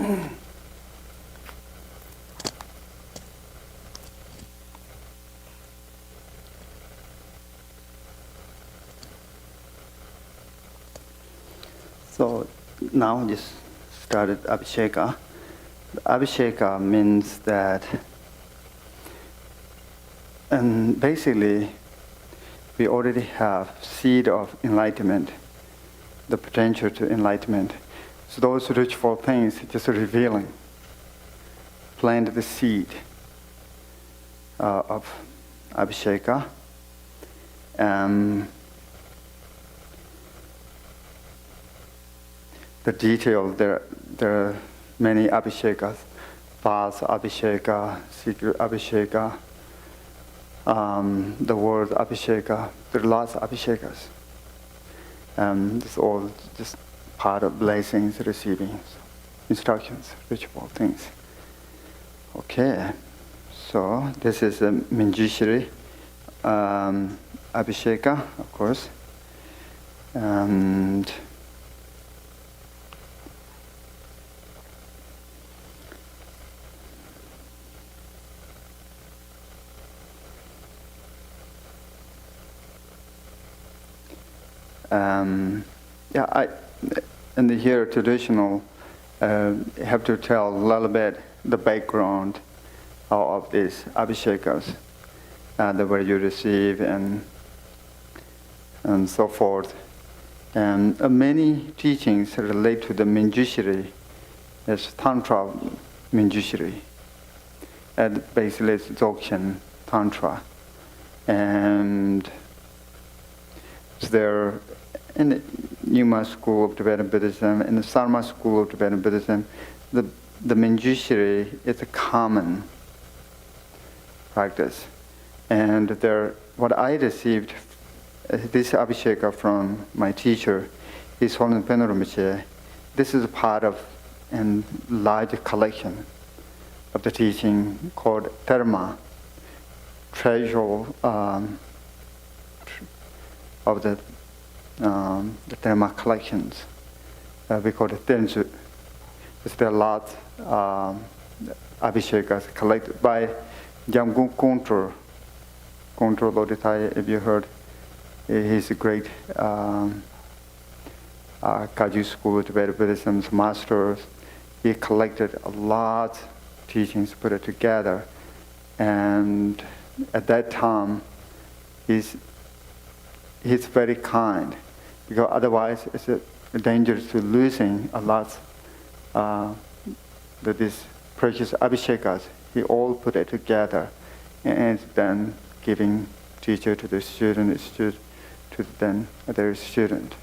So now we just started Abhisheka. Abhisheka means that, and basically, we already have seed of enlightenment, the potential to enlightenment. So those ritual things, just revealing, plant the seed of Abhisheka. The detail, there are many Abhishekas, false Abhisheka, secret Abhisheka, the word Abhisheka. There are lots of Abhishekas. It's all just part of blessings, receiving instructions, ritual things. Okay, so this is a Manjushri Abhisheka, of course. And in the here traditional, have to tell a little bit the background of these abhishekas, the way you receive and so forth. And many teachings relate to the Manjushri, as Tantra Manjushri, and basically it's Dzogchen Tantra. And there in the Nyingma school of Tibetan Buddhism, in the Sarma school of Tibetan Buddhism, the Manjushri is a common practice. And what I received, this Abhisheka from my teacher, is Holy Peno Rinpoche. This is a part of a large collection of the teaching called Dharma, treasure of the Dharma collections. We call it Tenju. There are lots Abhishekas collected by Jamgon Kontror. Kontror Loditai, if you heard, he's a great Kaju school of Tibetan Buddhism's master. He collected a lot of teachings, put it together, and at that time, he's very kind, because otherwise it's a danger to losing a lot that these precious abhishekas. He all put it together and then giving teacher to the student, to then their student.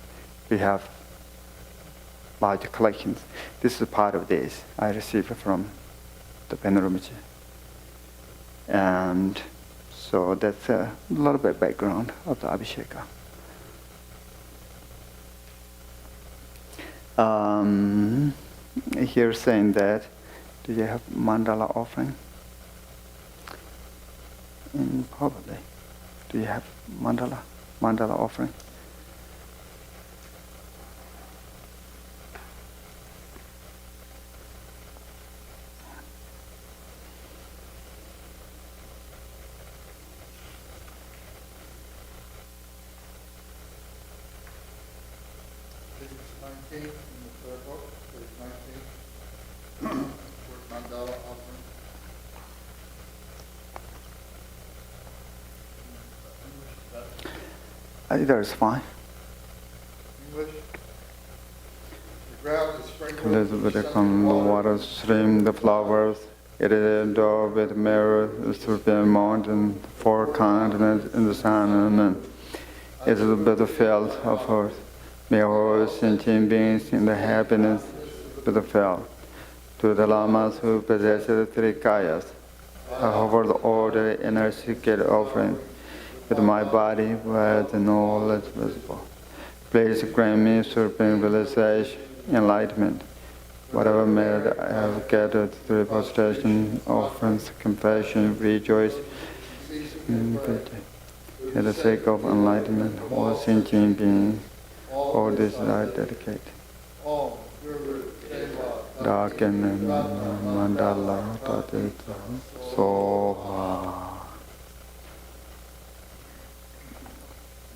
We have large collections. This is part of this I received from the Peno Rinpoche. And so that's a little bit background of the Abhisheka. Here saying that, do you have mandala offering? Probably. Do you have mandala offering? In the third book, page 19, word mandala offering. Either is fine. English. The ground is sprinkled With the water stream, the flowers, it is endowed with mirror, the serpent mountain, the four continents in the sun, and it is a battlefield of earth. May all sentient beings in the happiness of the field. To the lamas who possess the three kayas, I offer the order and I secret offering with my body where the knowledge visible. Please grant me supreme realization, enlightenment. Whatever merit I have gathered through prostration, offerings, compassion, rejoice, for the sake of enlightenment, all sentient beings. All this I dedicate. Daken Mandala Tatita Soha.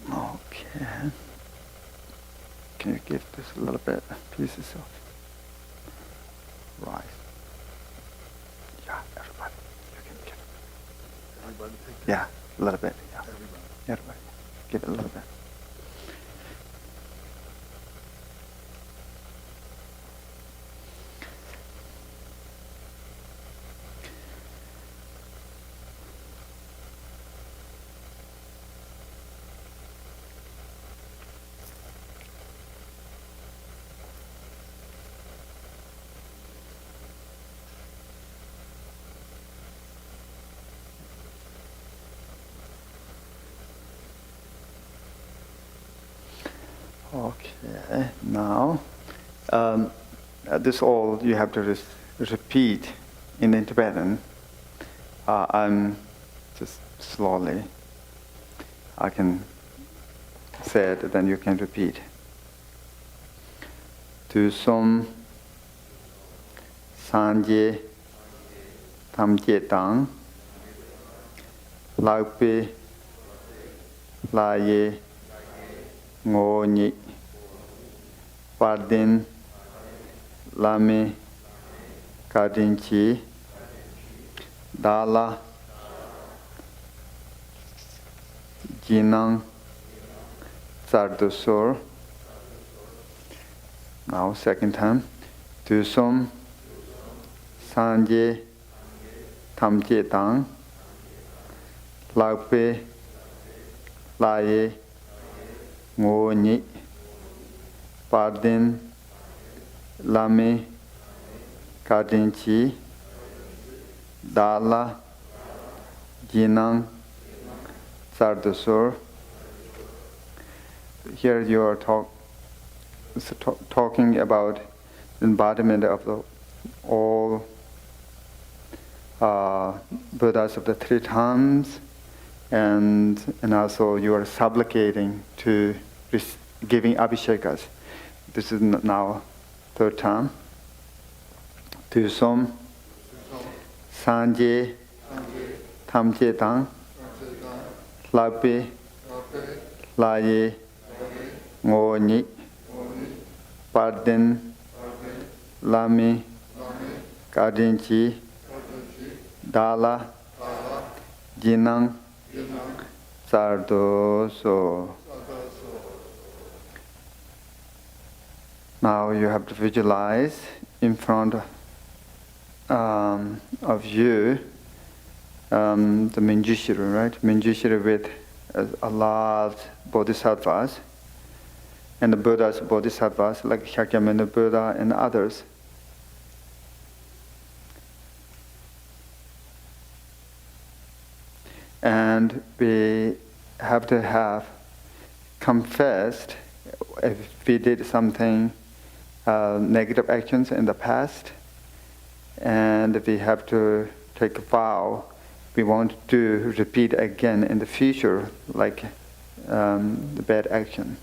Okay. Can you give this a little bit pieces of rice? Yeah, everybody. You can give it. Everybody take it. Yeah, a little bit. Yeah. Everybody. Everybody. Give it a little bit. Okay, now this all you have to repeat in Tibetan. I'm just slowly. I can say it, then you can repeat. Tu som sanje tamje tang laupe laye ngoni pardin lame kadinchi dala jinang sardusur. Now second time. Tu som sanje tamje tang laupe laye ngoni pardin lame kadinchi dala jinang sardusur. Here you are talking about embodiment of the all Buddhas of the three times, and also you are supplicating to giving abhishekas. This is now third time. Tu som sanje tamje tang lape laye ngoni pardin lame kadinchi dala jinang sardoso. Now you have to visualize in front of you the Manjushri, right? Manjushri with a lot Bodhisattvas, and the Buddhas, Bodhisattvas, like Shakyamuni Buddha and others. And we have to have confessed if we did something negative actions in the past, and we have to take a vow we want to repeat again in the future, like the bad action.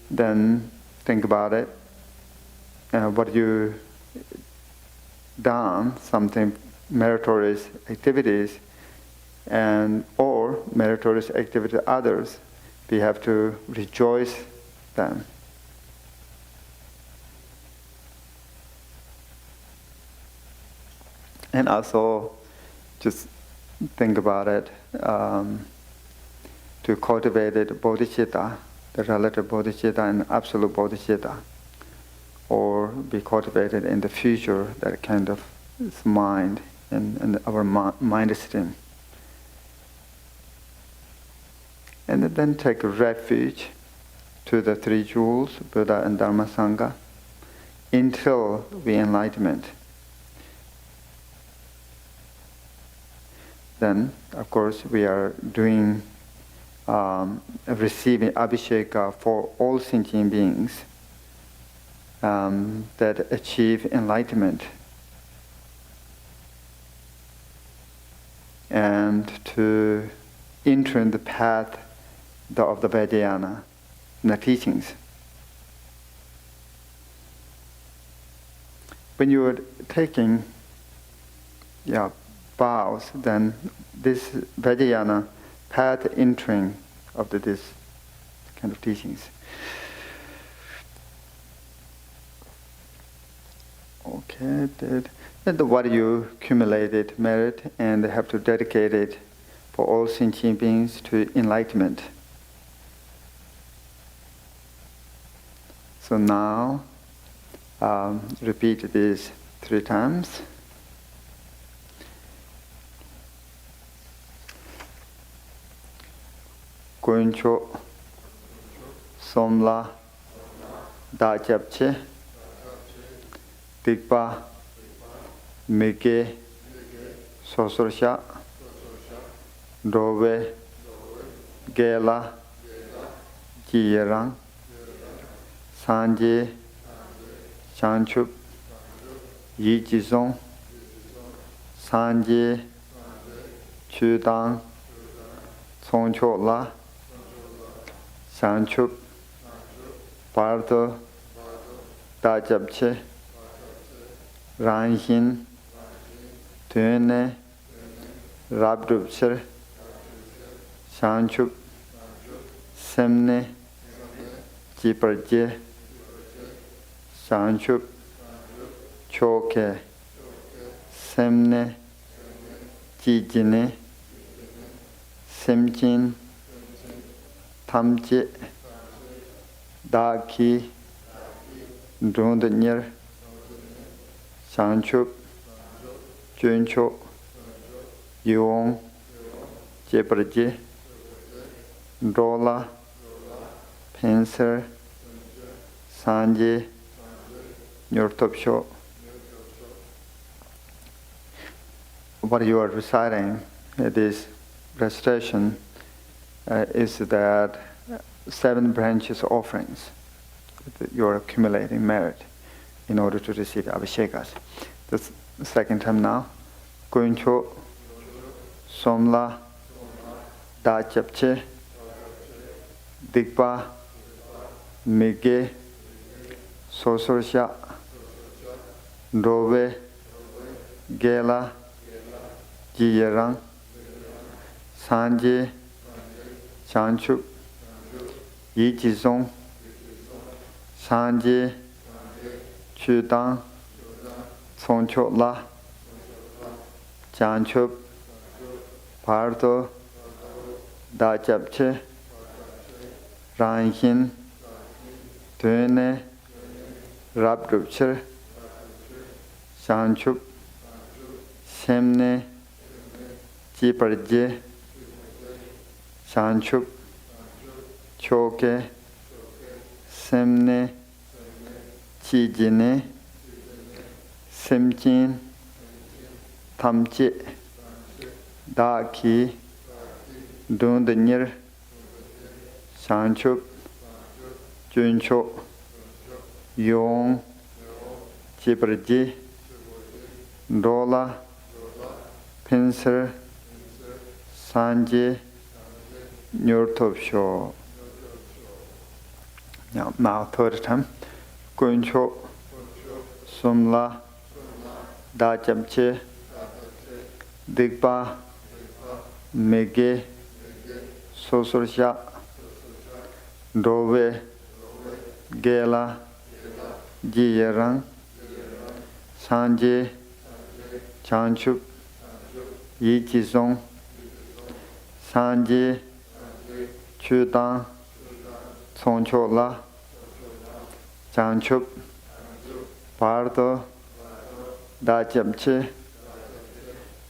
Then think about it, what you done, something meritorious activities, and or meritorious activity to others, we have to rejoice them. And also, just think about it, to cultivate it, bodhicitta, the relative bodhicitta and absolute bodhicitta, or be cultivated in the future, that kind of mind and our mind stream. And then take refuge to the three jewels, Buddha and Dharma Sangha, until we enlightenment. Then, of course, we are doing, receiving abhisheka for all sentient beings that achieve enlightenment, and to enter in the path of the Vajrayana, the teachings. when you're taking vows, then this Vajrayana path entering of this kind of teachings. Okay, then what you accumulated merit and have to dedicate it for all sentient beings to enlightenment. So now, repeat this 3 times. Kuncho, Somla, Dachapche, Tikpa, Mike, Sosorsha, Dove, Gela, Jiyerang, Sanje, Chanchup, Yijizong, Sanje, Chudang, Songchola, Chanchup, Pardo, Dajabche, Ranhin, Tune, Rabdubcher, Chanchup, Semne, Jiparje, Chanchup, Choke, Semne, Jijine, Semjin, Tamje, Daki, Dundnir, Chanchup, Juncho, Yong, Jeparje, Dola, Penser, Sanje, Nyortopsho. What you are reciting at this recitation is that 7 branches offerings that you are accumulating merit in order to receive abhishekas. The second time now. Kuncho, Somla, Dachapche, Dikpa, Mige, Sosorsha, Dove, Gela, Jiyerang, Sanje, Chanchup, Yijizong, Sanje, Chudang, Songchola, Chanchup, Pardo, Dachapche, Ranhin, Tune, Rabdubcher, Chanchup, Semne, Jiparje, Chanchup, Choke, Semne, Chijine, Semjin, Tamje, Daki, Dundnir, Chanchup, Juncho, Yong, Jiparje, Dola, Pincer, Sanje, Nyortopsho. Now third time. Kuncho, Sumla, Dachapche, Dikpa, Mege, Sosorsha, Dove, Gela, Jiyerang, Sanje, Chanchup, Yijizong, Sanje, Chudang, Songchola, Chanchup, Pardo, Dachapche,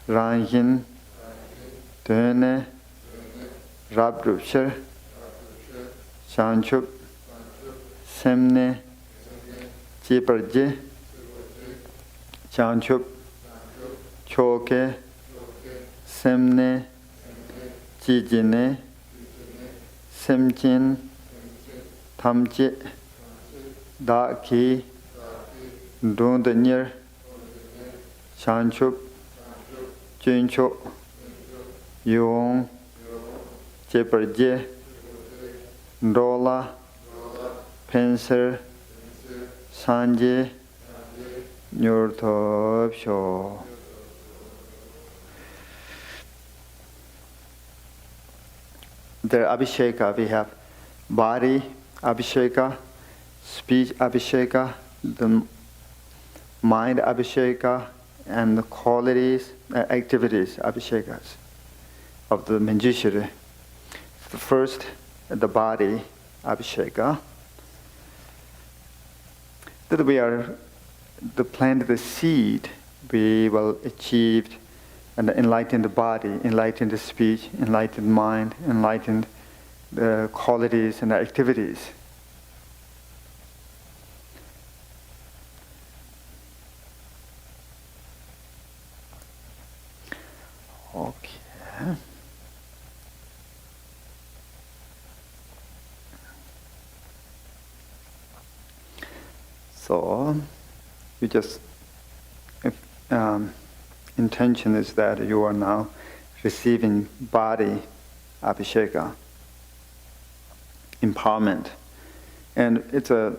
Ranhin, Tune, Rabdubcher, Chanchup, Semne, Jiparje, Chanchup, Choke, Semne, Jijine, Semjin, Tamje, Daki, Dundnir, Chanchup, Juncho, Yong, Jeparje, Dola, Penser, Sanje, Nyurtopsho. The Abhisheka, we have body Abhisheka, speech Abhisheka, the mind Abhisheka, and the qualities, activities Abhishekas of the Manjushri. The first, the body Abhisheka. That we are to plant the seed, we will achieve and enlighten the body, enlighten the speech, enlighten the mind, enlighten the qualities and the activities. Okay. So, you just, intention is that you are now receiving body abhisheka, empowerment. And it's the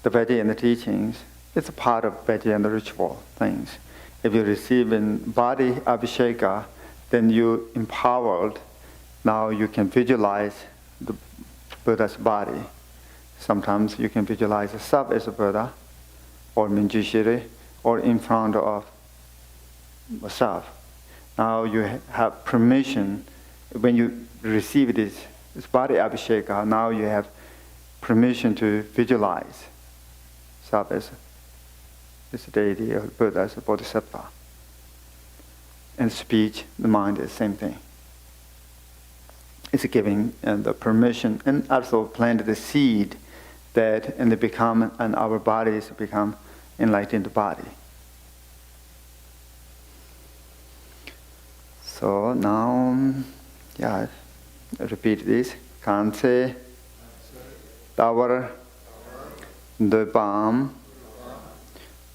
Vedic and the teachings, it's a part of Vedic and the ritual things. If you receive in body abhisheka, then you empowered. Now you can visualize the Buddha's body. Sometimes you can visualize a sub as a Buddha, or Manjushri, or in front of a sub. Now you have permission, when you receive this body abhisheka, now you have permission to visualize sub as a deity, or Buddha as a Bodhisattva. And speech, the mind is the same thing. It's giving the permission, and also plant the seed that, and they become, and our bodies become enlightened body. So now, repeat this. Kanse, Tawar, Dupam,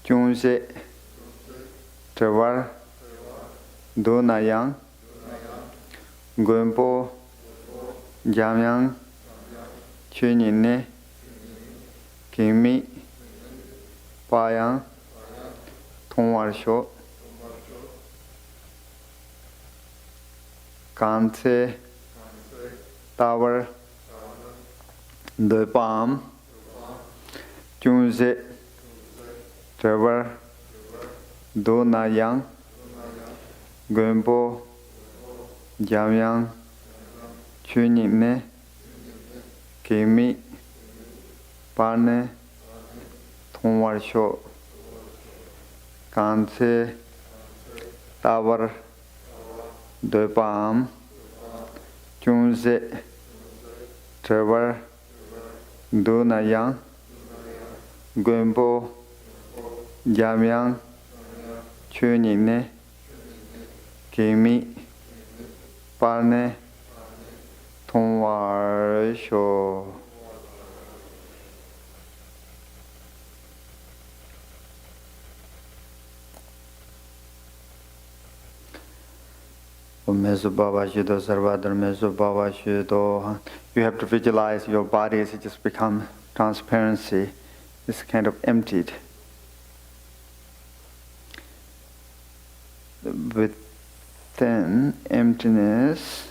Chunse, Tawar, Dunayang, Khenpo, Jamyang, Chunyine, Kimi, Payang, Tongwarsho, Kanse, Tower, The Palm, Chunze, Trevor, Donayang, Khenpo, Jamyang, Chunyine, Kimi, Pane, Tongwarsho, Kanse, Tower, The Palm, Chunze, Trevor, Donayang, Khenpo, Jamyang, Chunyine, Kimi, Pane, Tongwarsho. You have to visualize your body as it just become transparency. It's kind of emptied. Within emptiness,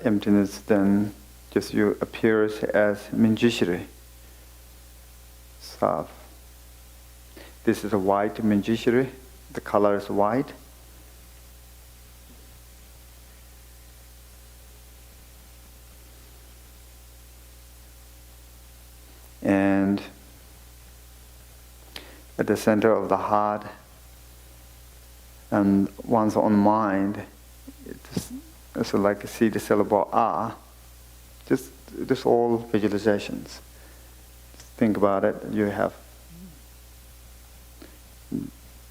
emptiness then just you appears as Manjushri. Self. This is a white Manjushri. The color is white. And at the center of the heart and one's own mind, it's like see the syllable ah, just all visualizations. think about it, you have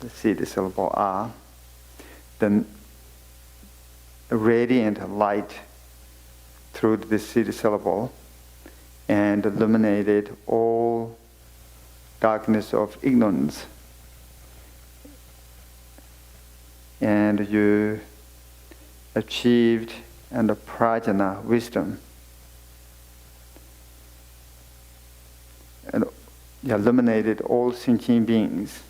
the seed syllable A, then radiant light through the seed syllable and illuminated all darkness of ignorance. And you achieved and prajna, wisdom. And you illuminated all sentient beings.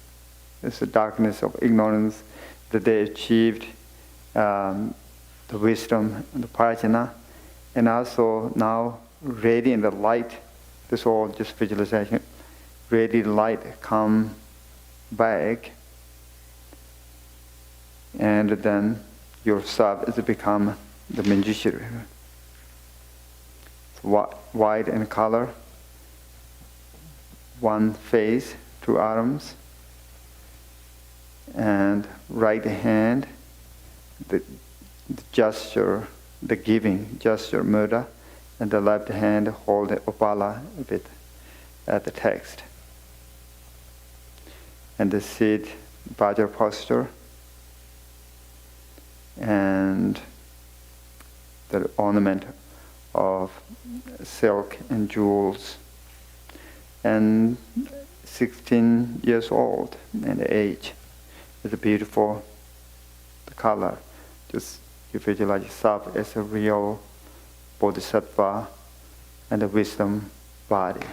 It's the darkness of ignorance that they achieved the wisdom and the prajna. And also now radiant light, this is all just visualization, radiant light come back, and then yourself has become the Manjushri. White in color, one face, two arms, and right hand, the gesture, the giving gesture, mudra, and the left hand hold the upala with at the text. And the seat, Vajra posture, and the ornament of silk and jewels. And 16 years old and the age is beautiful, the color. Just you visualize yourself as a real Bodhisattva and a wisdom body.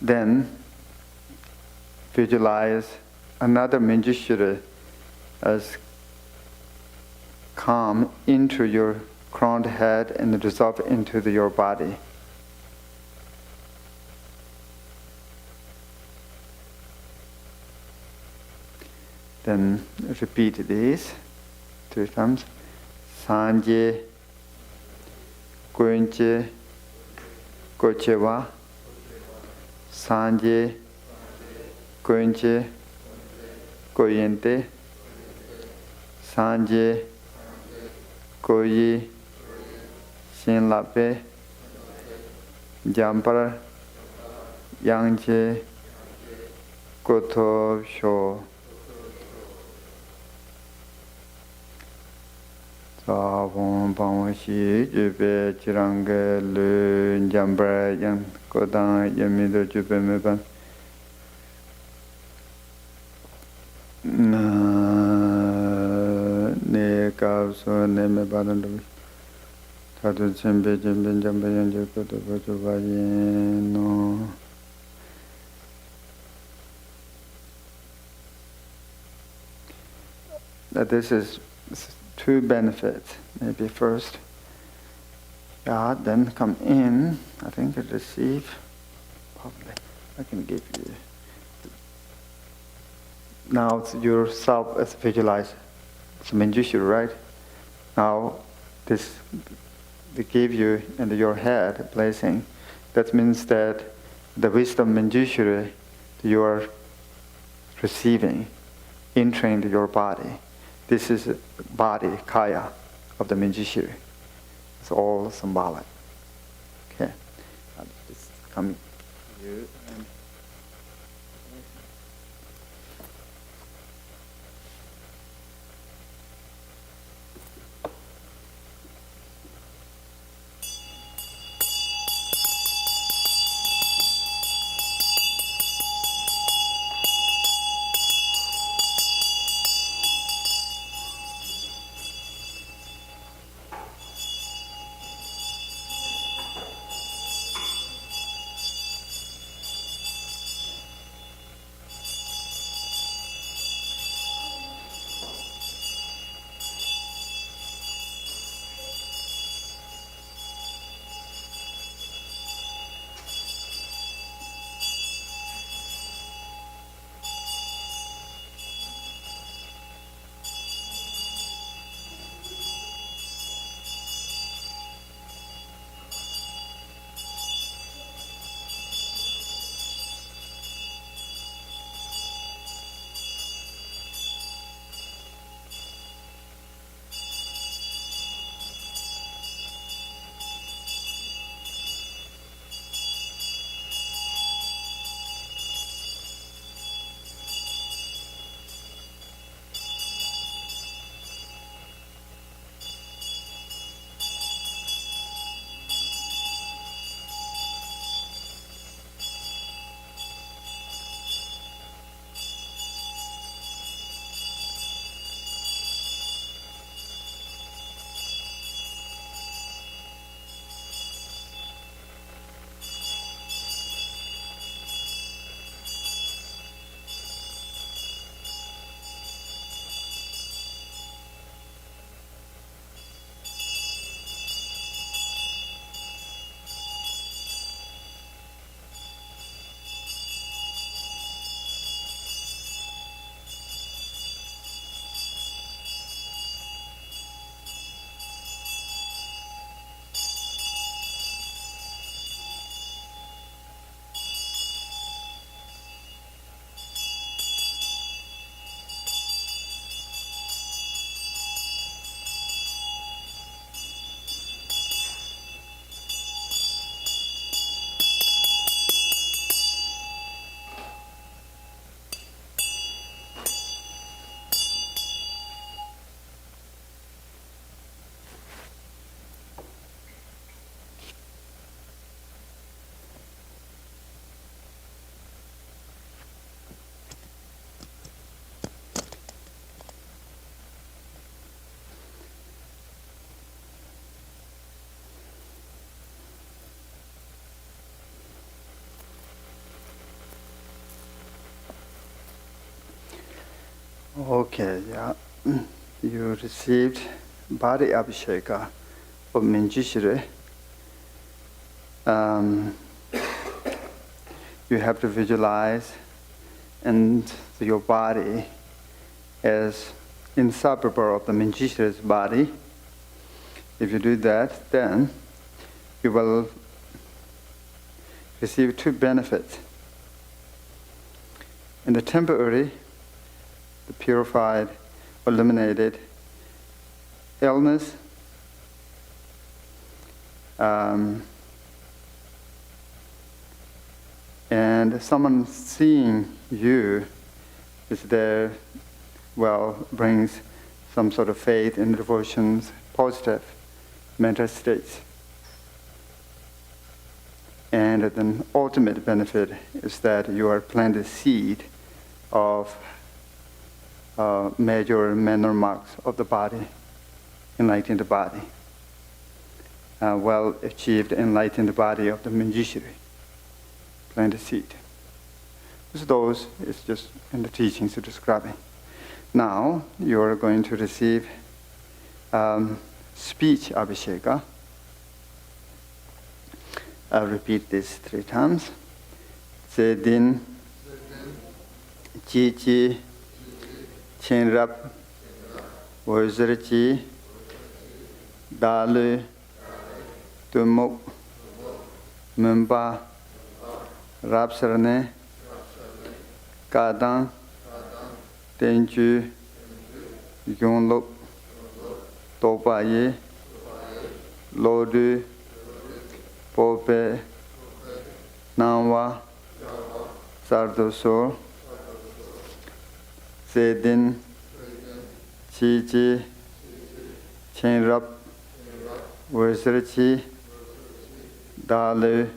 Then visualize another Manjushri as come into your crowned head and dissolve into your body. Then repeat this 3 times. Sanje Koinche Kochewa Sanje Koinche Koyente Sanje Koyi Shinlape Jampar Yangche Koto Sho Savon Pangwashi Jupe Chirange Lu Jambra Yang Kodan Yamido Jupe Meban Ne Kapso Neme Badandu Tatu Chembe Jembe Jamba Yang Koto Koto Bayeno. That this is 2 benefits. Maybe first, then come in. I think receive. Probably, I can give you. Now it's yourself as visualized. It's Manjushri, right? Now this they give you in your head a blessing. That means that the wisdom Manjushri you are receiving, entering into your body. This is the body, kaya, of the Manjushri. It's all symbolic. Okay. I'll just come to you. Okay, yeah. You received body abhisheka of Manjushri. You have to visualize and your body as inseparable of the Manjushri's body. If you do that, then you will receive two benefits. In the temporary, the purified, eliminated illness, and someone seeing you is there, well, brings some sort of faith and devotions, positive mental states. And the ultimate benefit is that you are planting the seed of major mental marks of the body, enlightening the body. Well achieved, enlightened the body of the Manjushri. Plant the seed. So those is just in the teachings describing. Now you are going to receive speech abhisheka. I'll repeat this 3 times. Zedin, Chi Chi, Chen Rap, Wazirchi, Dalu, Tumuk, Mumba, Rapsarane, Kadang, Tenju, Yonluk, Topaye, Lodu, Pope, Nawa, Sardosor, Zedin, Chi, Chenrap, Wazirchi, Dalu,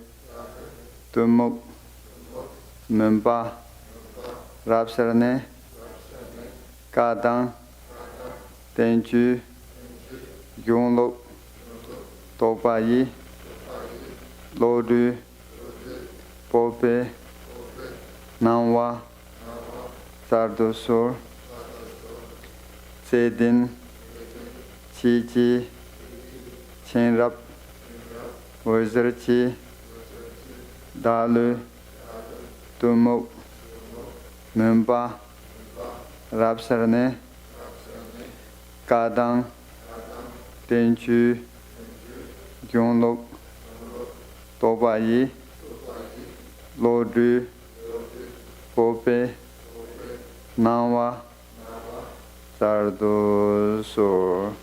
Tumuk, Mumba, Rapsarane, Kadang, Tenju, Yonluk, Topayi, Lodu, Pope, Nawa, Sardosor, Zedin, Chi, Chenrap, Wazirchi, Dalu, Tumuk, Mumba, Rapsarane, Kadang, Tenju, Yonluk, Tobayi, Lodu, Pope, Nawa, Sardosor.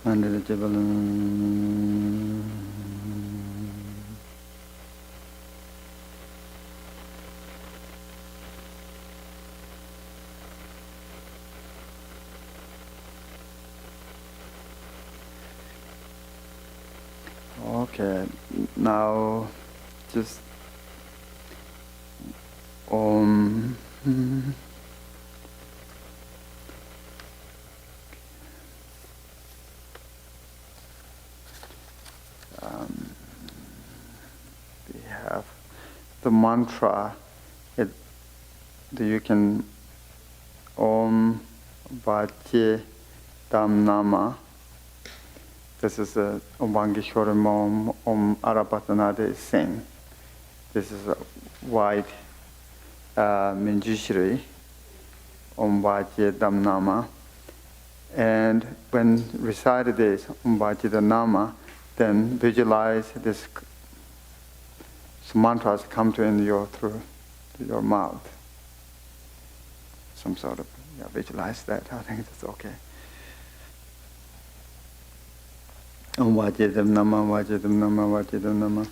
Under the Jebel. Okay, now just we have the mantra. You can Om Bhaje Tam Nama. This is a Om Vangishwaram Om Arapatanade sing. This is a white Manjushri, Om Bhaje Tam Nama. And when recited this Om Bhaje Tam Nama, then visualize this mantras come to in your through your mouth. Some sort of visualize that. I think that's okay. Om Vajedam Nama, Vajedam Nama, Vajedam Nama.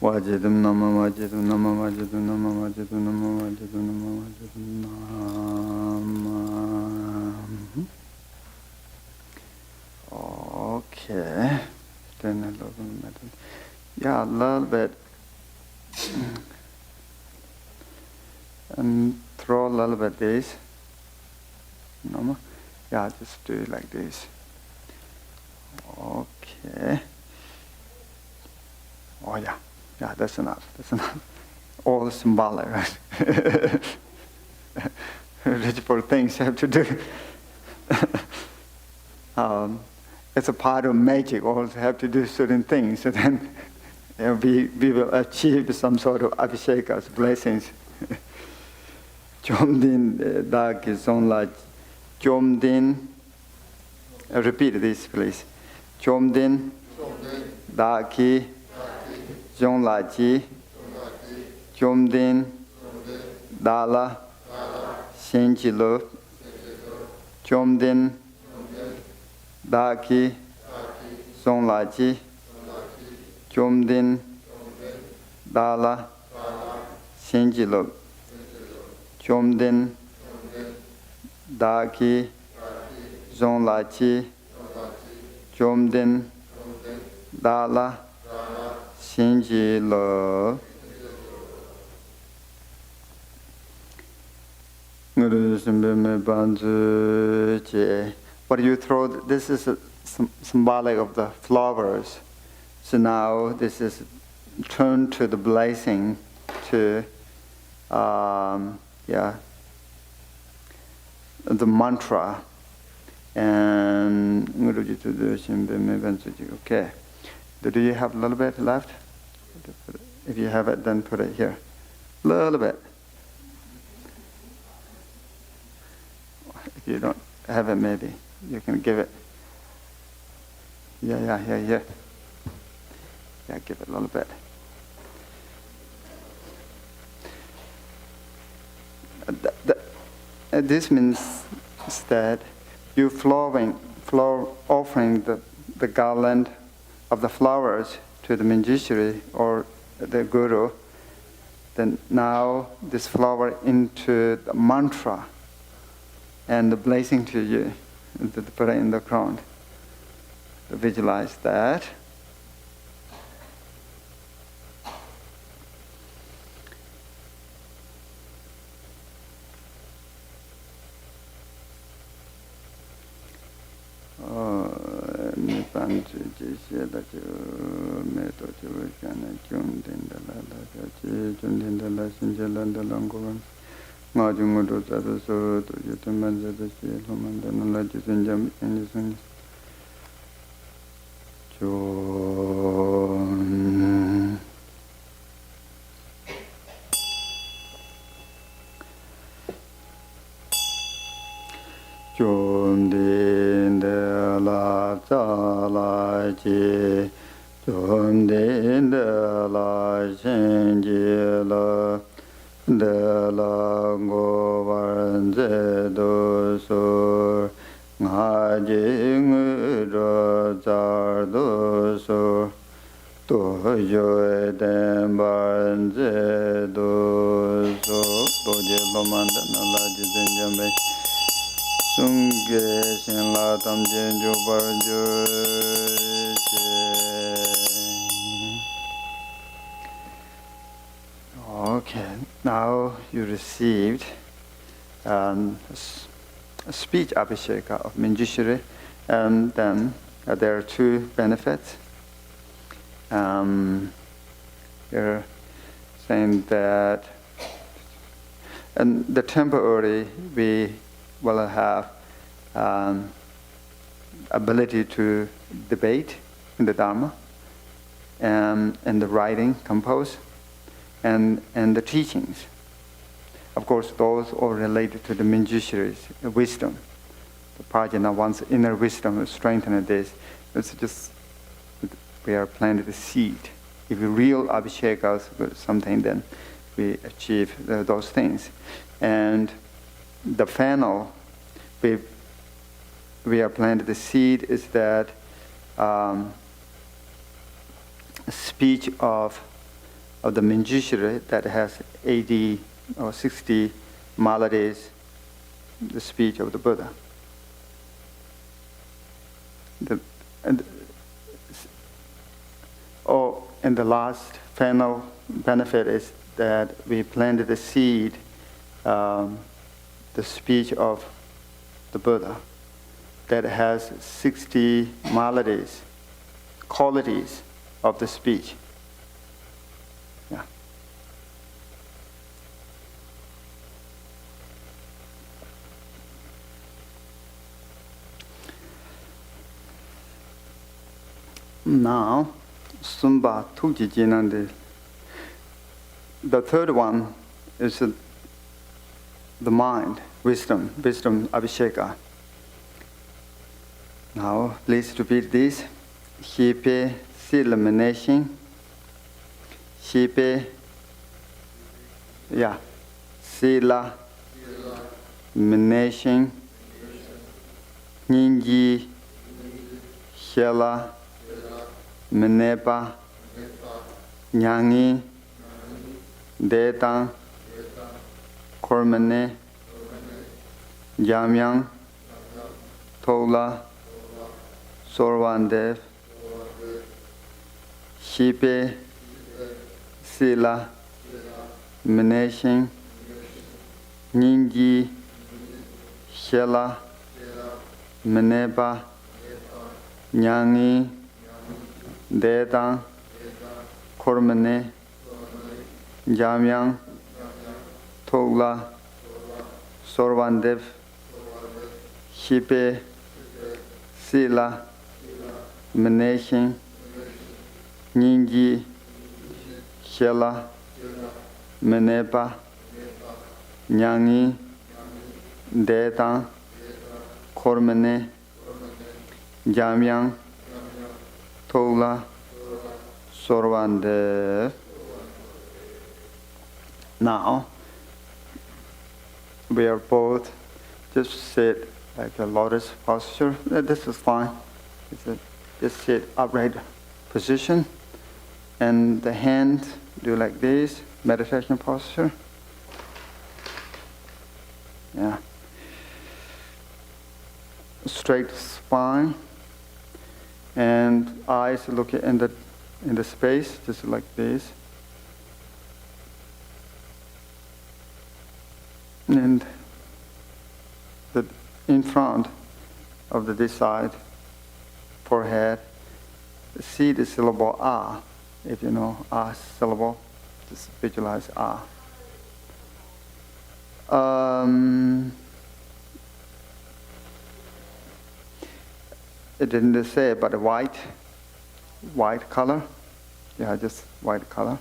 Vajedam Nama, Vajedam Nama, Vajedam Nama, Vajedam Nama, Vajedam Nama, Vajedam Nama. Okay. Then a little bit. Yeah, a little bit. And throw a little bit this. Nama. Yeah, just do it like this. Okay. Oh yeah, that's enough. That's enough. All symbolic, right? Ritual things have to do. It's a part of magic. All have to do certain things, so then we will achieve some sort of abhishekas, blessings. Jomdin daki zonla, Jomdin. Repeat this, please. Jomdin daki zonla ji, Jomdin dala shenjilo, Jomdin daki zonla ji, Jomdin dala shenjilo, Jomdin daki zonla ji, Jomdin dala shenjilo. What you throw, this is symbolic of the flowers. So now this is turned to the blessing, to the mantra. And okay. Do you have a little bit left? If you have it, then put it here. A little bit. If you don't have it, maybe you can give it. Yeah, give it a little bit. This means that you offering the garland of the flowers to the Manjushri or the Guru, then now this flower into the mantra and the blessing to you, to put it in the ground. Visualize that. Okay, now you received a speech abhisheka of Manjushri, and then there are two benefits. They're saying that, and the temporary we will have ability to debate in the Dharma, and the writing, compose, and the teachings. Of course, those are related to the Manjushri's wisdom. The Prajna wants inner wisdom to strengthen this. It's just, we are planting the seed. If we real abhishekas with something, then we achieve those things. And the final, we are planting the seed is that speech of the Manjushri that has 80 or 60 maladies, the speech of the Buddha. And the last final benefit is that we planted the seed, the speech of the Buddha that has 60 maladies, qualities of the speech. Now, Sumba Tuji Jinandi. The third one is the mind, wisdom Abhisheka. Now, please repeat this. Hipe Silamination. Hipe, yeah, Sila, Mination, Ninji, Hela, Menepa, Nyangi, Detan, Kormane, Jamyang, Tola, Sorwandev, Shipe, Sila, Mination, Ninji, Hela, Menepa, Nyangi, Dedan, Kormane, Jamyang, Tola, Sorwandev, Hipe, Sila, Mination, Ninji, Hela, Menepa, Nyangi, Dedan, Kormane, Jamyang, Tola, Sorwandev. Now, we are both just sit like a lotus posture. This is fine. Just sit upright position. And the hand do like this, meditation posture. Yeah. Straight spine. And eyes look in the space, just like this. And in front of this side, forehead, see the syllable ah. If you know ah syllable, just visualize ah. It didn't say, but white color. Yeah, just white color.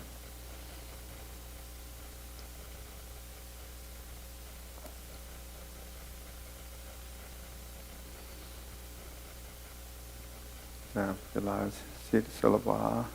Visualize, see the syllable ah.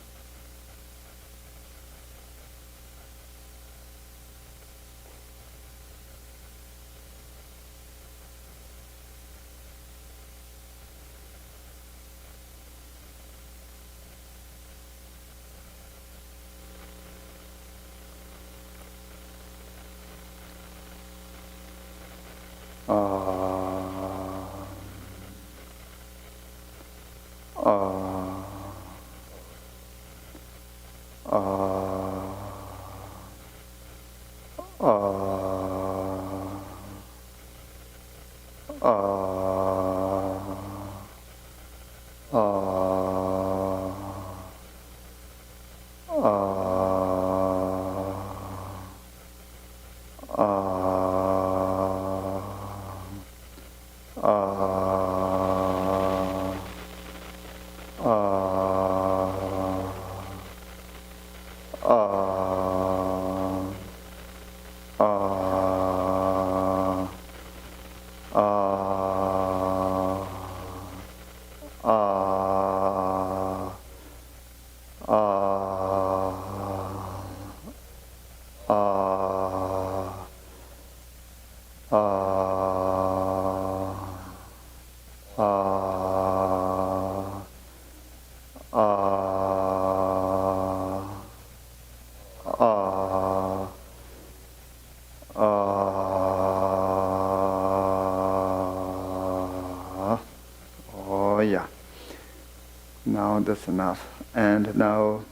Now that's enough. And now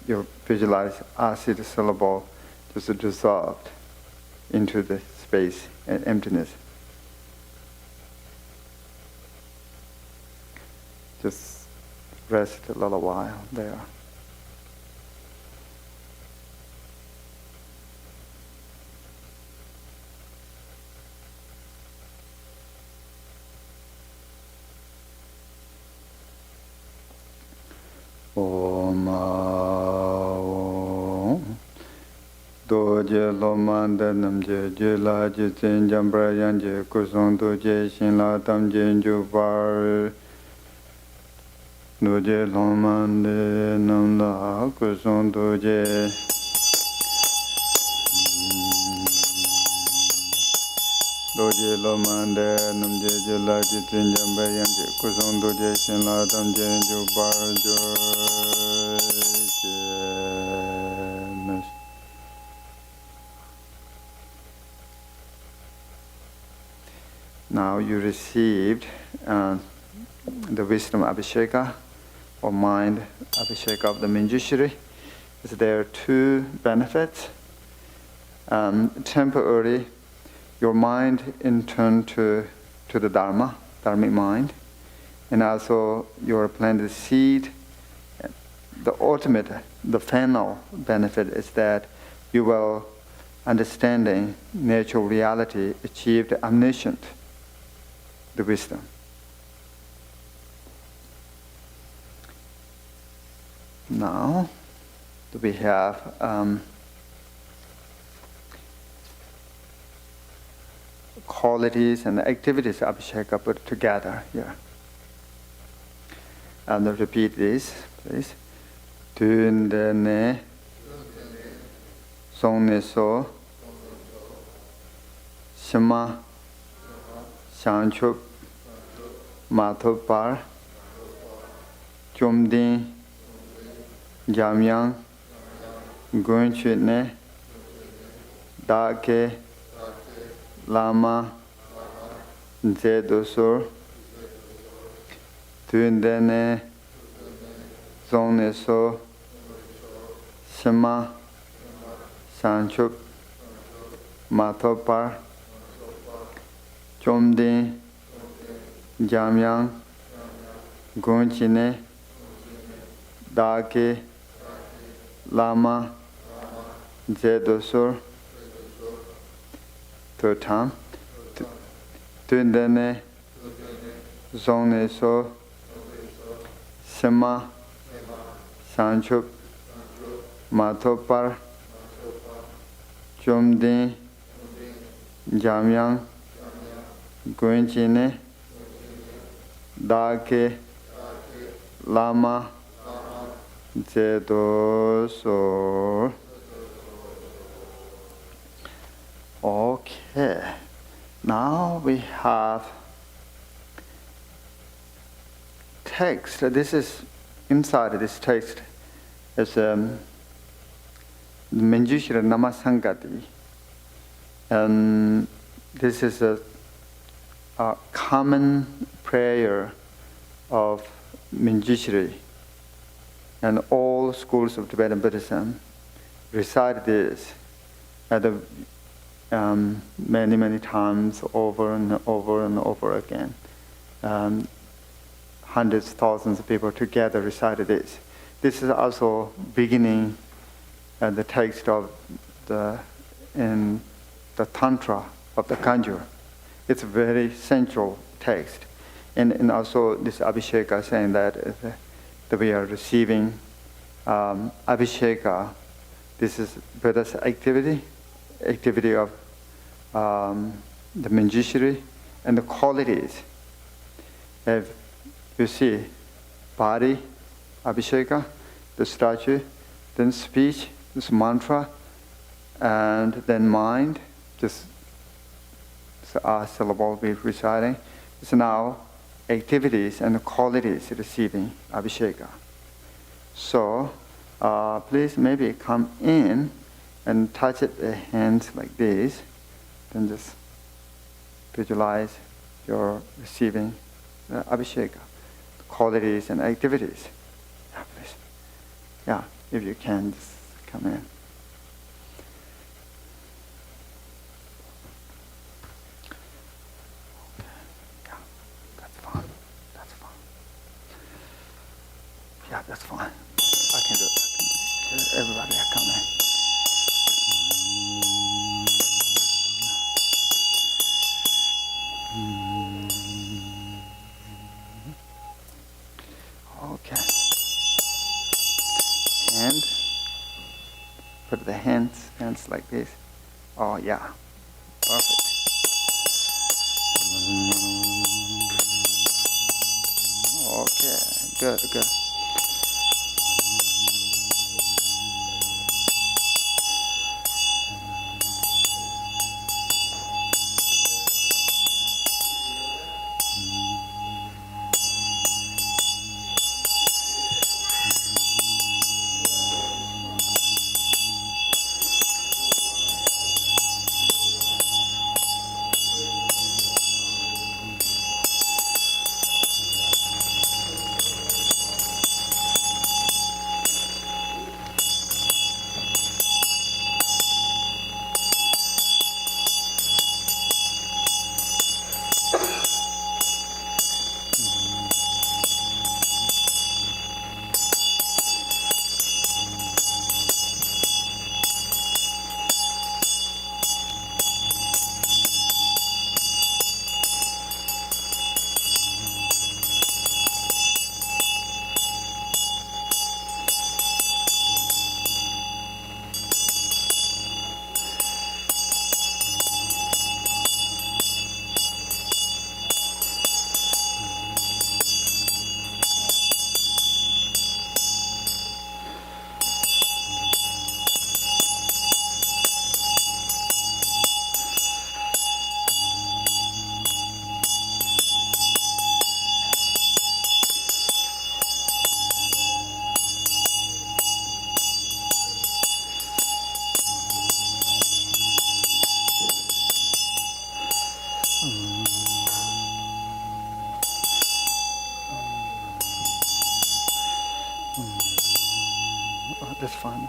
you visualize acid syllable just dissolved into the space and emptiness. Just rest a little while there. Om Doje Lomanda Namje Jila Jitin Jambrayan Kuson Doje Shinla Tamje Jubar Doje Lomande Namla Kuson Doje Doje Lomande Namje Jila Jitin Jambrayan Kuson Doje Shinla Tamje Jubar Now you received the wisdom abhisheka or mind abhisheka of the Manjushri. So there are two benefits. Temporarily, your mind in turn to the Dharma, Dharmic mind, and also your planted seed. The ultimate, the final benefit is that you will, understanding natural reality, achieve the omniscient, the wisdom. Now, we have qualities and activities of Abhisheka put together here. And repeat this, please. Tundane Songneso Shema Shanchup Mathopar Chomdin Jamyang Gunchitne Dake Lama Zedosur Tundane Songneso Shema Shanchup Mathopar Chomdin Jamyang Gunchine Dake Lama Zedosur. Third time. Tundane Zongneso Shema Shanchup Mathopar Chomdin Jamyang Gunchine Dake Lama Zedosor. Okay. Now we have text. This is inside this text. It's Manjushri Namasangati. And this is a common prayer of Manjushri. And all schools of Tibetan Buddhism recite this at many, many times over and over and over again. Hundreds, thousands of people together recited this. This is also beginning the text of in the Tantra of the Kanjur. It's a very central text. And also this Abhisheka saying that we are receiving Abhisheka. This is Buddha's activity of the Manjushri and the qualities. If you see body, Abhisheka, the statue, then speech, this mantra, and then mind, just a syllable we're reciting. So now activities and qualities receiving Abhisheka. So please maybe come in and touch it the hands like this, then just visualize your receiving the Abhisheka, qualities and activities. Yeah, please. Yeah, if you can, just come in. Yeah, that's fine. That's fine. Yeah, that's fine. I can do it. Everybody, come in. Okay. hands like this. Oh, yeah. Perfect. Okay, good, good. Oh, that's fine.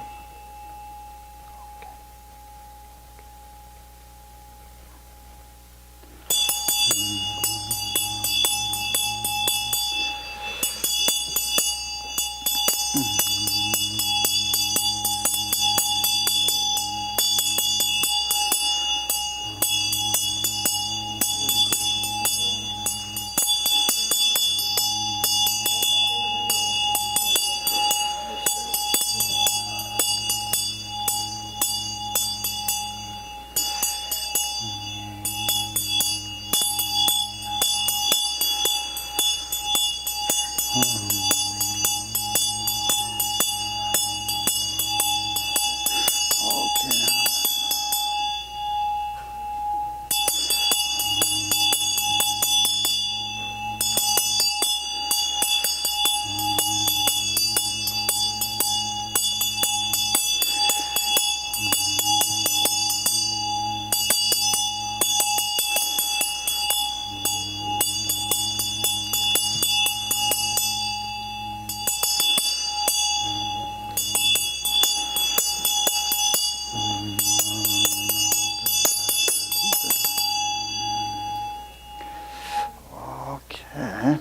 Okay.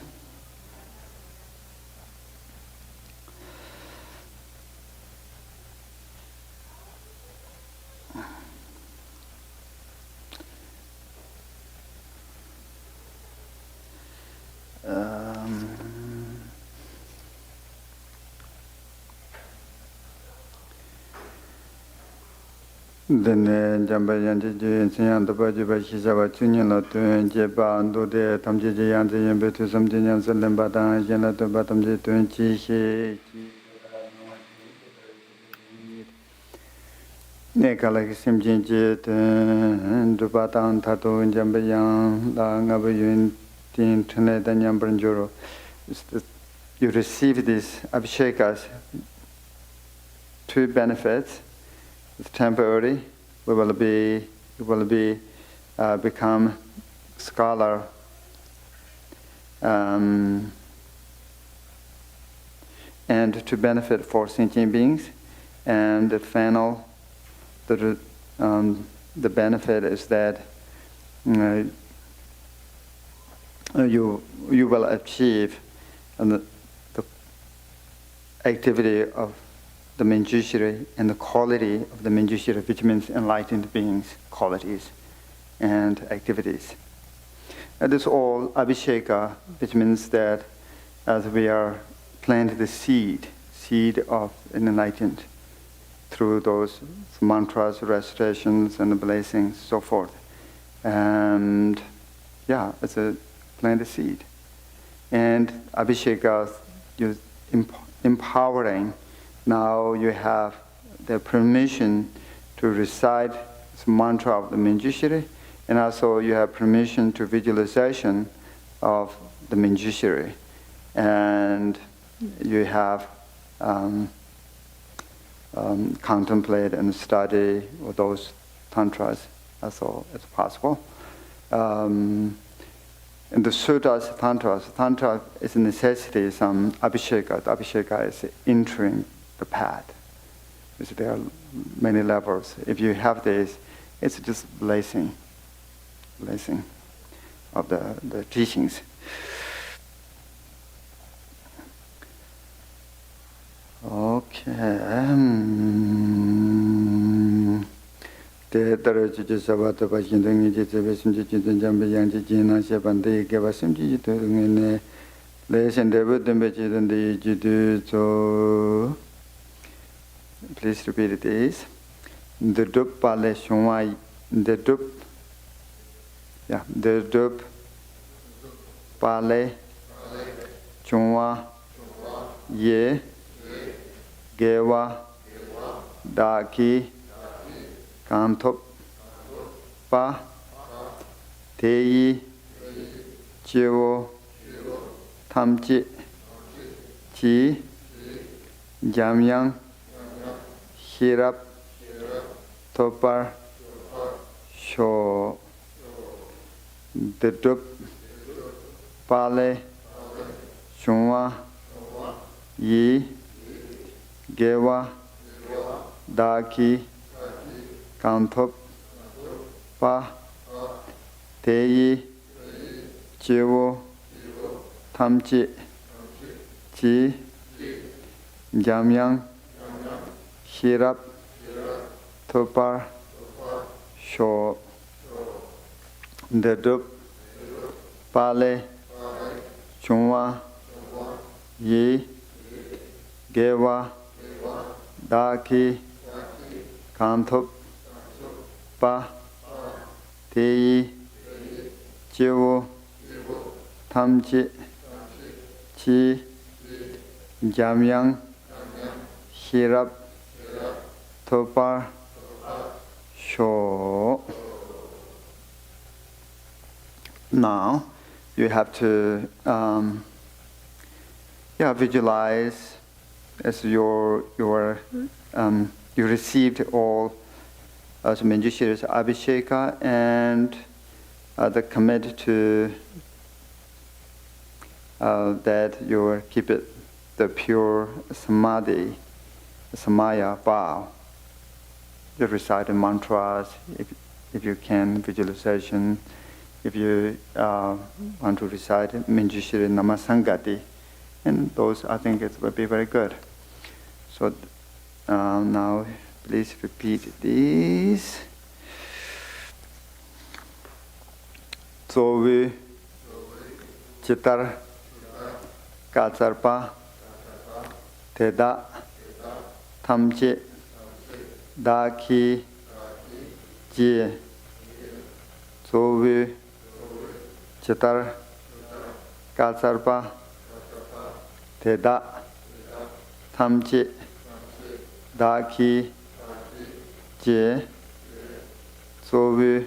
Dene jamba yanji je siyan daba jiba shisaba chunyin la tuen jeba ando de tamji je yanzi yinbe tu samji yanzi lemba dan yena daba tamji tuen chi shi ne kala ki simjin je tuen daba dan tato jamba yang la ngaba yun tin tune dan yang branjuro. You receive these abhishekas, two benefits. It's temporary. We will become scholar, and to benefit for sentient beings. And the final, the benefit is that you will achieve the activity of the Manjushri and the quality of the Manjushri, which means enlightened beings, qualities and activities. And this all Abhisheka, which means that as we are planting the seed of an enlightened through those mantras, recitations, and blessings, so forth. And yeah, it's a plant a seed. And Abhisheka is empowering. Now you have the permission to recite the mantra of the Manjushri, and also you have permission to visualization of the Manjushri. And you have contemplate and study those tantras as all as possible. In the sutras, tantra is a necessity, some abhisheka. The abhisheka is entering the path. So there are many levels. If you have this, it's just blessing of the teachings. Okay. Te taraji ji sabata ba jindangi ji tebe simji ji jambe yang ji jina she bande ke ba simji ji to ngene le sen de bu dembe ji dande ji du so. Please repeat this. The dup pale shonwa the dup. Yeah, the dup pale chonwa ye gewa daki Kantop pa teyi chewo tamchi chi jamyang hirap topar sho dedup pale chunwa yi gewa daki Kantop pa teyi chewo tamchi chi jamyang hirap topar sho dedup pale chunwa yi gewa daki Kantop pa teyi chewo tamchi chi jamyang hirap topar sho. Now you have to visualize as you received all as Manjushri's Abhisheka and the commit to that you will keep it the pure samadhi, samaya vow. You recite the mantras if you can, visualization. If you want to recite Manjushri Namasangati, and those I think it will be very good. So now please repeat this. Zovi Chitar Katsarpa Teda Tamche Daki Jie Zovi Chitar Katsarpa Teda Tamche Daki Jie Zovi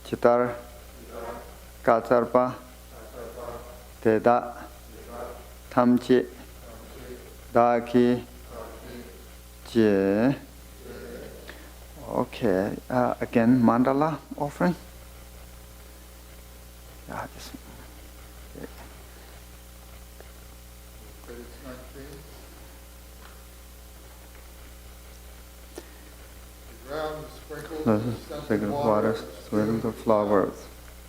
Chitar Katsarpa Teda Tamche Daki Jie. Okay, again mandala offering. Yeah, this. The sacred waters, sweating the flowers.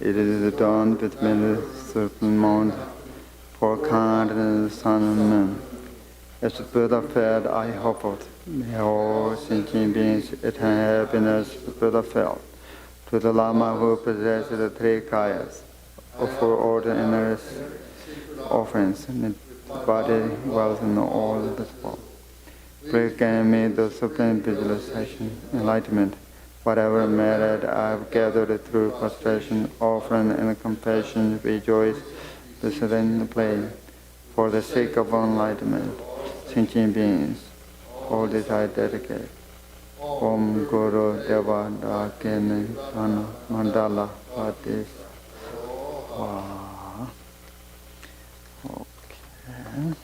It is adorned with many certain mount for kind and the sun and moon. As the Buddha fed, I hoped, may all sentient beings attain happiness the Buddha felt. To the Lama who possessed the three kayas, offer all the inner offerings, and the body, wealth, and all visible. please grant me the supreme visualization, enlightenment. Whatever merit I have gathered through prostration, offering, and compassion, rejoice, play. For the sake of enlightenment, sentient beings, all this I dedicate. Om Guru Deva Dakini Sana Mandala Padis. Wow. Okay.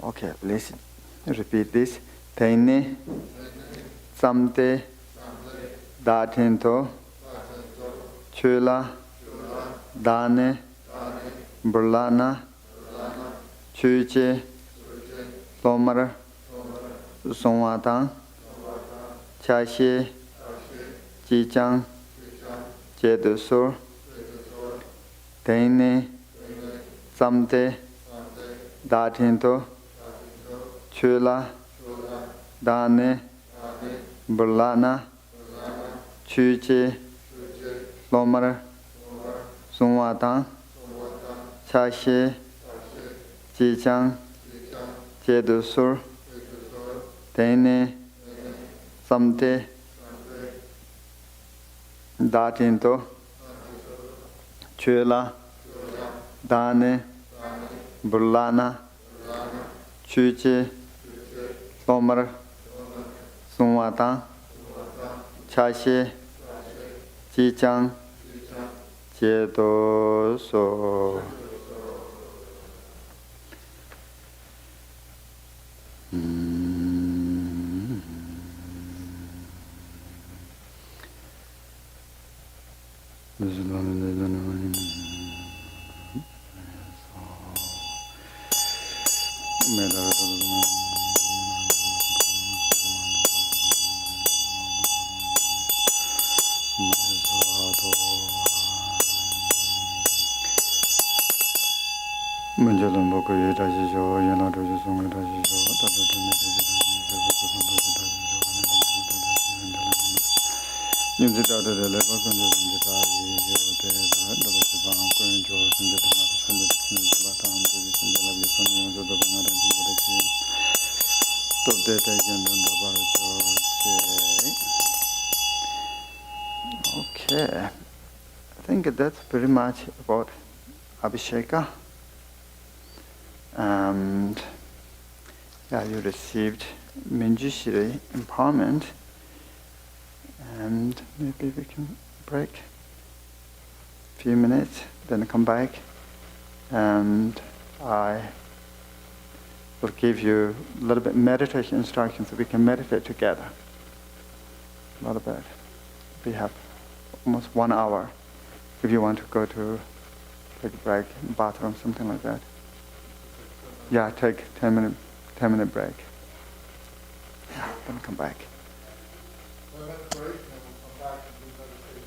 Okay, let's repeat this. Taine, Samte, Datinto, Chula, Dane, Burlana, Chuche, Lomar, Songwatang, Chashi, Jichang, Jedusur, Taine, Samte, Datinto, Chula, Dane, Burlana, Chuche, Lomar, Songwatang, Chashi, Jichang, Jedusur, Taine, Samte, Datinto, Chula, Dane, Burlana, Chuche, Lomar, Songwatang, Chashi, Jichang, Jedoso. Okay, I think that's pretty much about Abhisheka. And yeah, you received Manjushri empowerment, and maybe we can break a few minutes, then come back, and I will give you a little bit meditation instructions so we can meditate together. A little bit. We have almost 1 hour. If you want to go to take a break, bathroom, something like that. Yeah, take 10-minute break. Yeah, then come back. 10-minute break, and we'll come back and do meditation.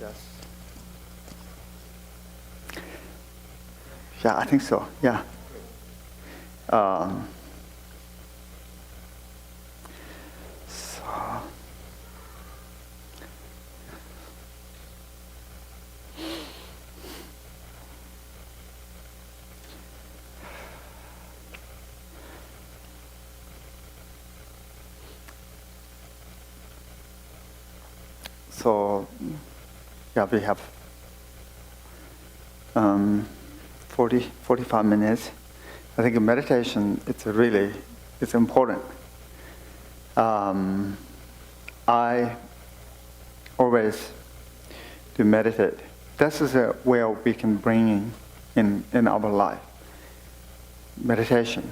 Yes. Yeah, I think so. Yeah. So, yeah, we have 45 minutes. I think meditation, it's important. I always do meditate. This is a way we can bring in our life. Meditation.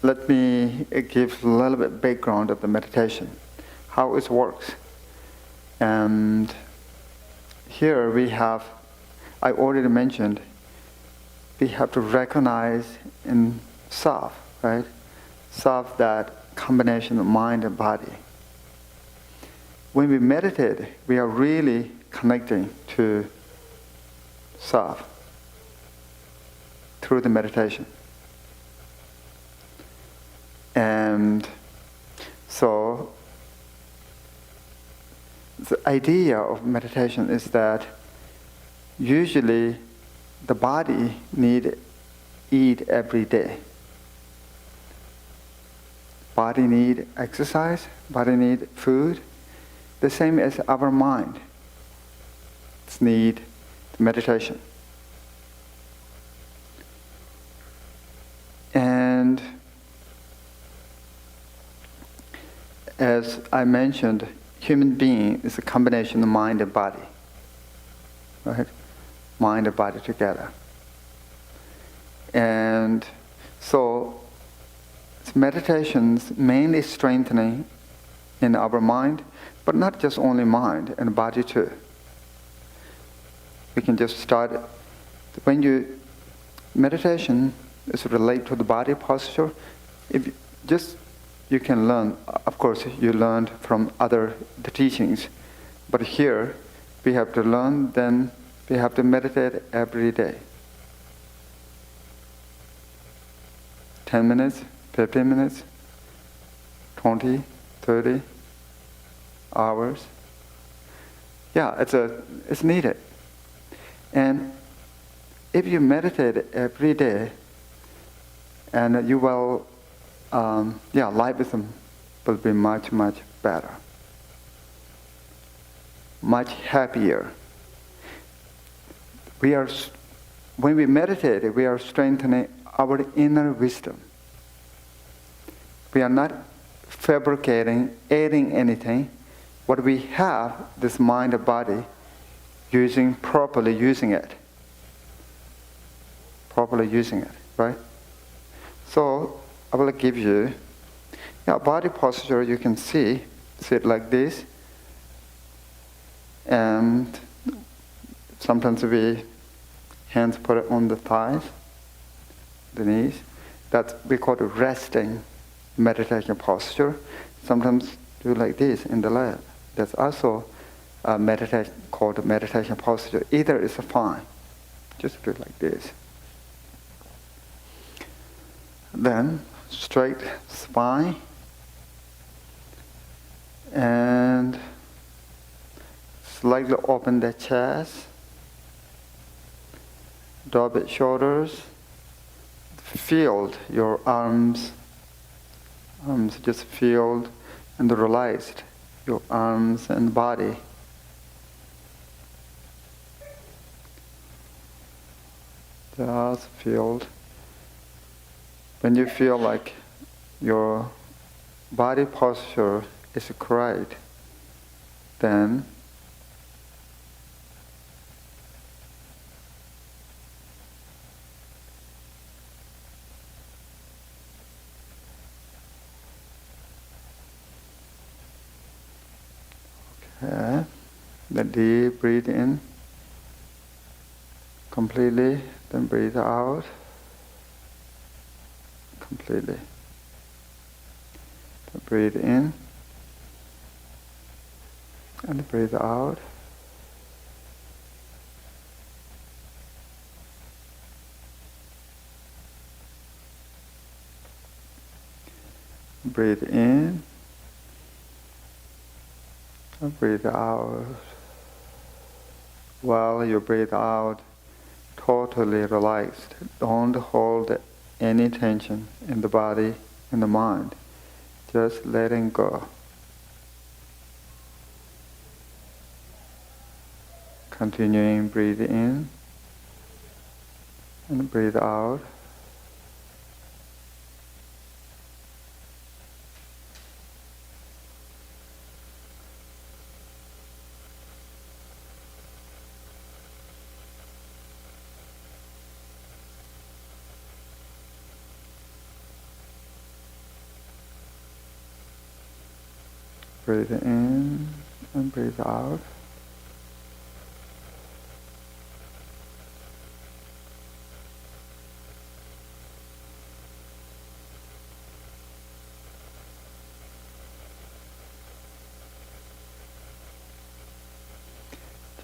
Let me give a little bit background of the meditation, how it works. And here we have, I already mentioned, we have to recognize in self, right? Self, that combination of mind and body. When we meditate, we are really connecting to self through the meditation. And so the idea of meditation is that usually the body need eat every day. Body need exercise, body need food. The same as our mind. It's need meditation. And as I mentioned, human being is a combination of mind and body. Right? Mind and body together. And so meditation's mainly strengthening in our mind, but not just only mind and body too. We can just start, meditation is related to the body posture. You can learn, of course you learned from the teachings, but here we have to learn, then we have to meditate every day. 10 minutes, 15 minutes, 20, 30 hours. Yeah, it's needed. And if you meditate every day, and you will, life will be much, much better. Much happier. When we meditate, we are strengthening our inner wisdom. We are not fabricating, adding anything. What we have, this mind and body, properly using it, right? So I will give you body posture. You can sit like this, and sometimes hands put it on the thighs, the knees. That we call it resting meditation posture. Sometimes do like this in the lab. That's also called meditation posture. Either is fine. Just do it like this. Then straight spine and slightly open the chest. Drop it shoulders. Feel your arms just filled and relaxed. Your arms and body. Just filled. When you feel like your body posture is correct, then the deep breathe in completely, then breathe out completely. Breathe in And breathe out. Breathe in and breathe out. While you breathe out, totally relaxed. Don't hold any tension in the body, in the mind. Just letting go. Continuing, breathe in and breathe out. Breathe in and breathe out.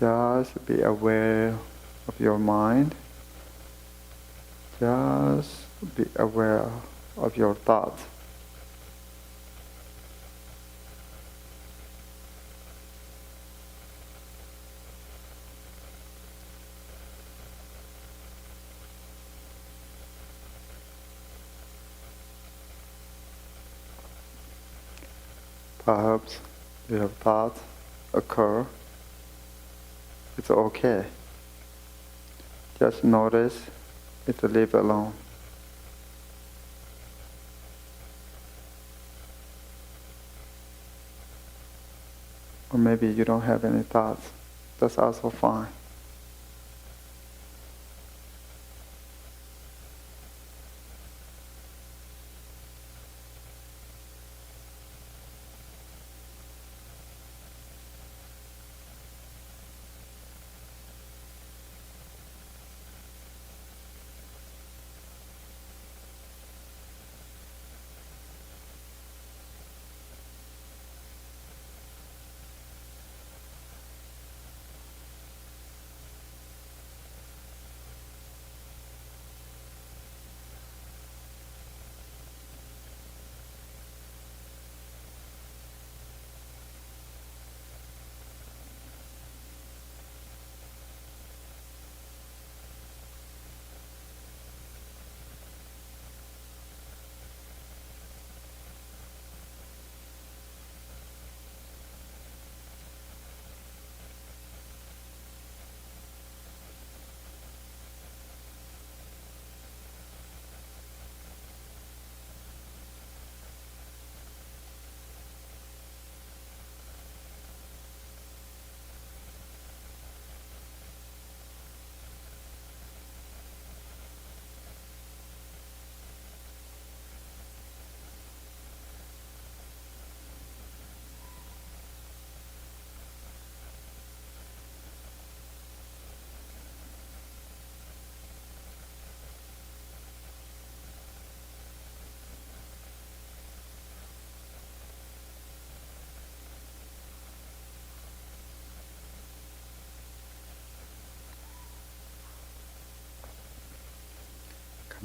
Just be aware of your mind. Just be aware of your thoughts. Perhaps you have thoughts occur. It's okay. Just notice it, leave alone. Or maybe you don't have any thoughts. That's also fine.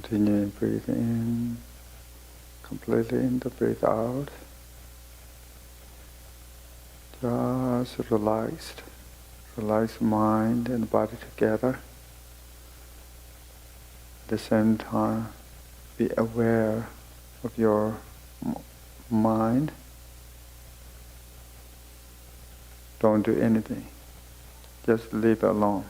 Continue to breathe in, completely in the breathe out. Just relaxed. Relax mind and body together. At the same time, be aware of your mind. Don't do anything. Just leave it alone.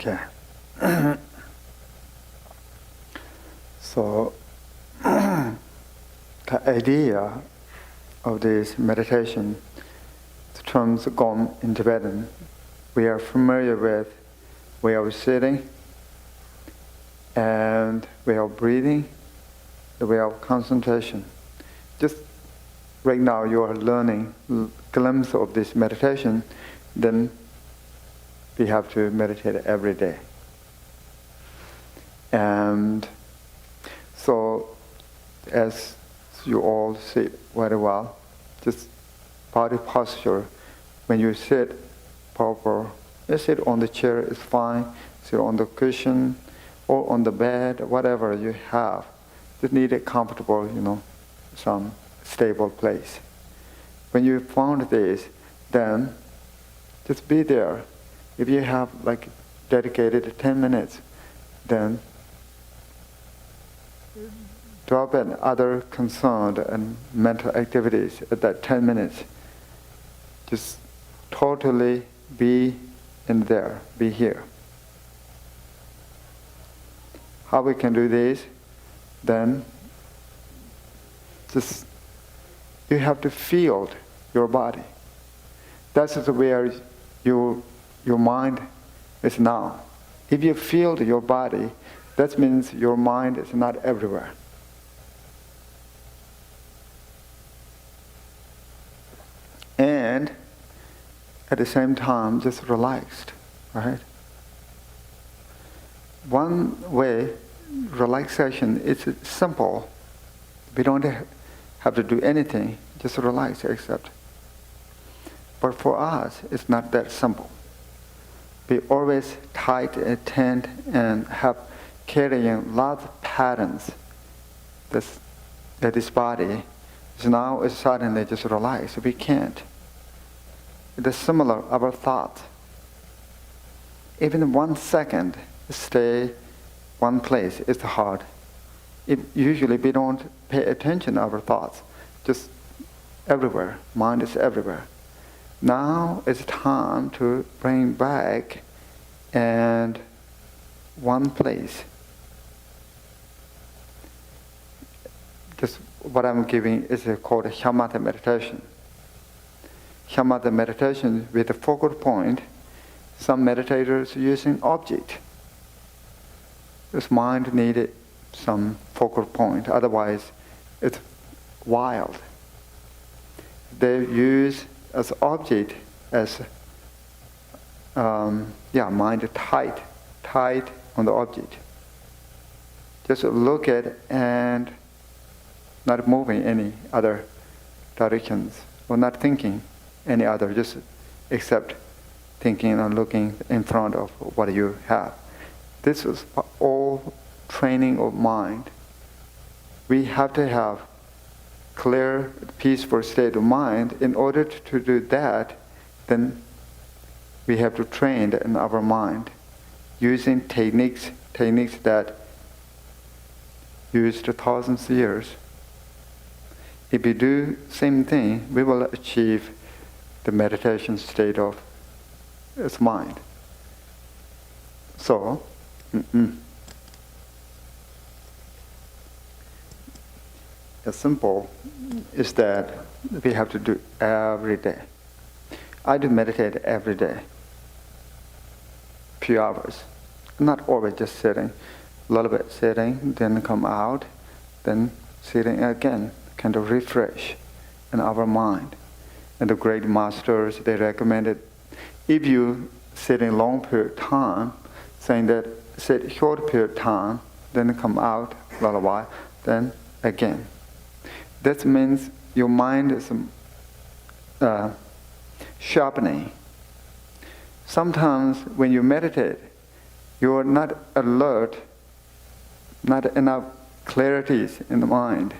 Okay. So, the idea of this meditation, the terms Gom in Tibetan, we are familiar with way of sitting and way of breathing, the way of concentration. Just right now you are learning a glimpse of this meditation, then we have to meditate every day. And so, as you all sit very well, just body posture. When you sit proper, you sit on the chair is fine, sit on the cushion or on the bed, whatever you have. Just need a comfortable, some stable place. When you found this, then just be there. If you have dedicated 10 minutes, then drop in other concerned and mental activities at that 10 minutes. Just totally be in there, be here. How we can do this? Then just you have to feel your body. That's where your mind is now. If you feel your body, that means your mind is not everywhere. And at the same time, just relaxed, right? One way, relaxation, it's simple. We don't have to do anything, just relax, accept. But for us, it's not that simple. We always tight and tense and have carrying lots of patterns. That this body is now suddenly just relaxed. We can't. It is similar, our thought. Even 1 second, stay one place is hard. Usually we don't pay attention to our thoughts, just everywhere. Mind is everywhere. Now it's time to bring back and one place. Just what I'm giving is called shamatha meditation. Shamatha meditation with a focal point. Some meditators using object. This mind needed some focal point, otherwise it's wild. They use as object as mind tight on the object. Just look at it and not moving any other directions or not thinking any other, just except thinking and looking in front of what you have. This is all training of mind. We have to have clear, peaceful state of mind. In order to do that, then we have to train in our mind using techniques that used thousands of years. If we do same thing, we will achieve the meditation state of its mind. So, the simple is that we have to do every day. I do meditate every day, few hours. Not always just sitting, a little bit sitting, then come out, then sitting again, kind of refresh in our mind. And the great masters, they recommended, if you sit in long period of time, saying that sit short period of time, then come out a little while, then again. That means your mind is sharpening. Sometimes when you meditate, you are not alert, not enough clarities in the mind,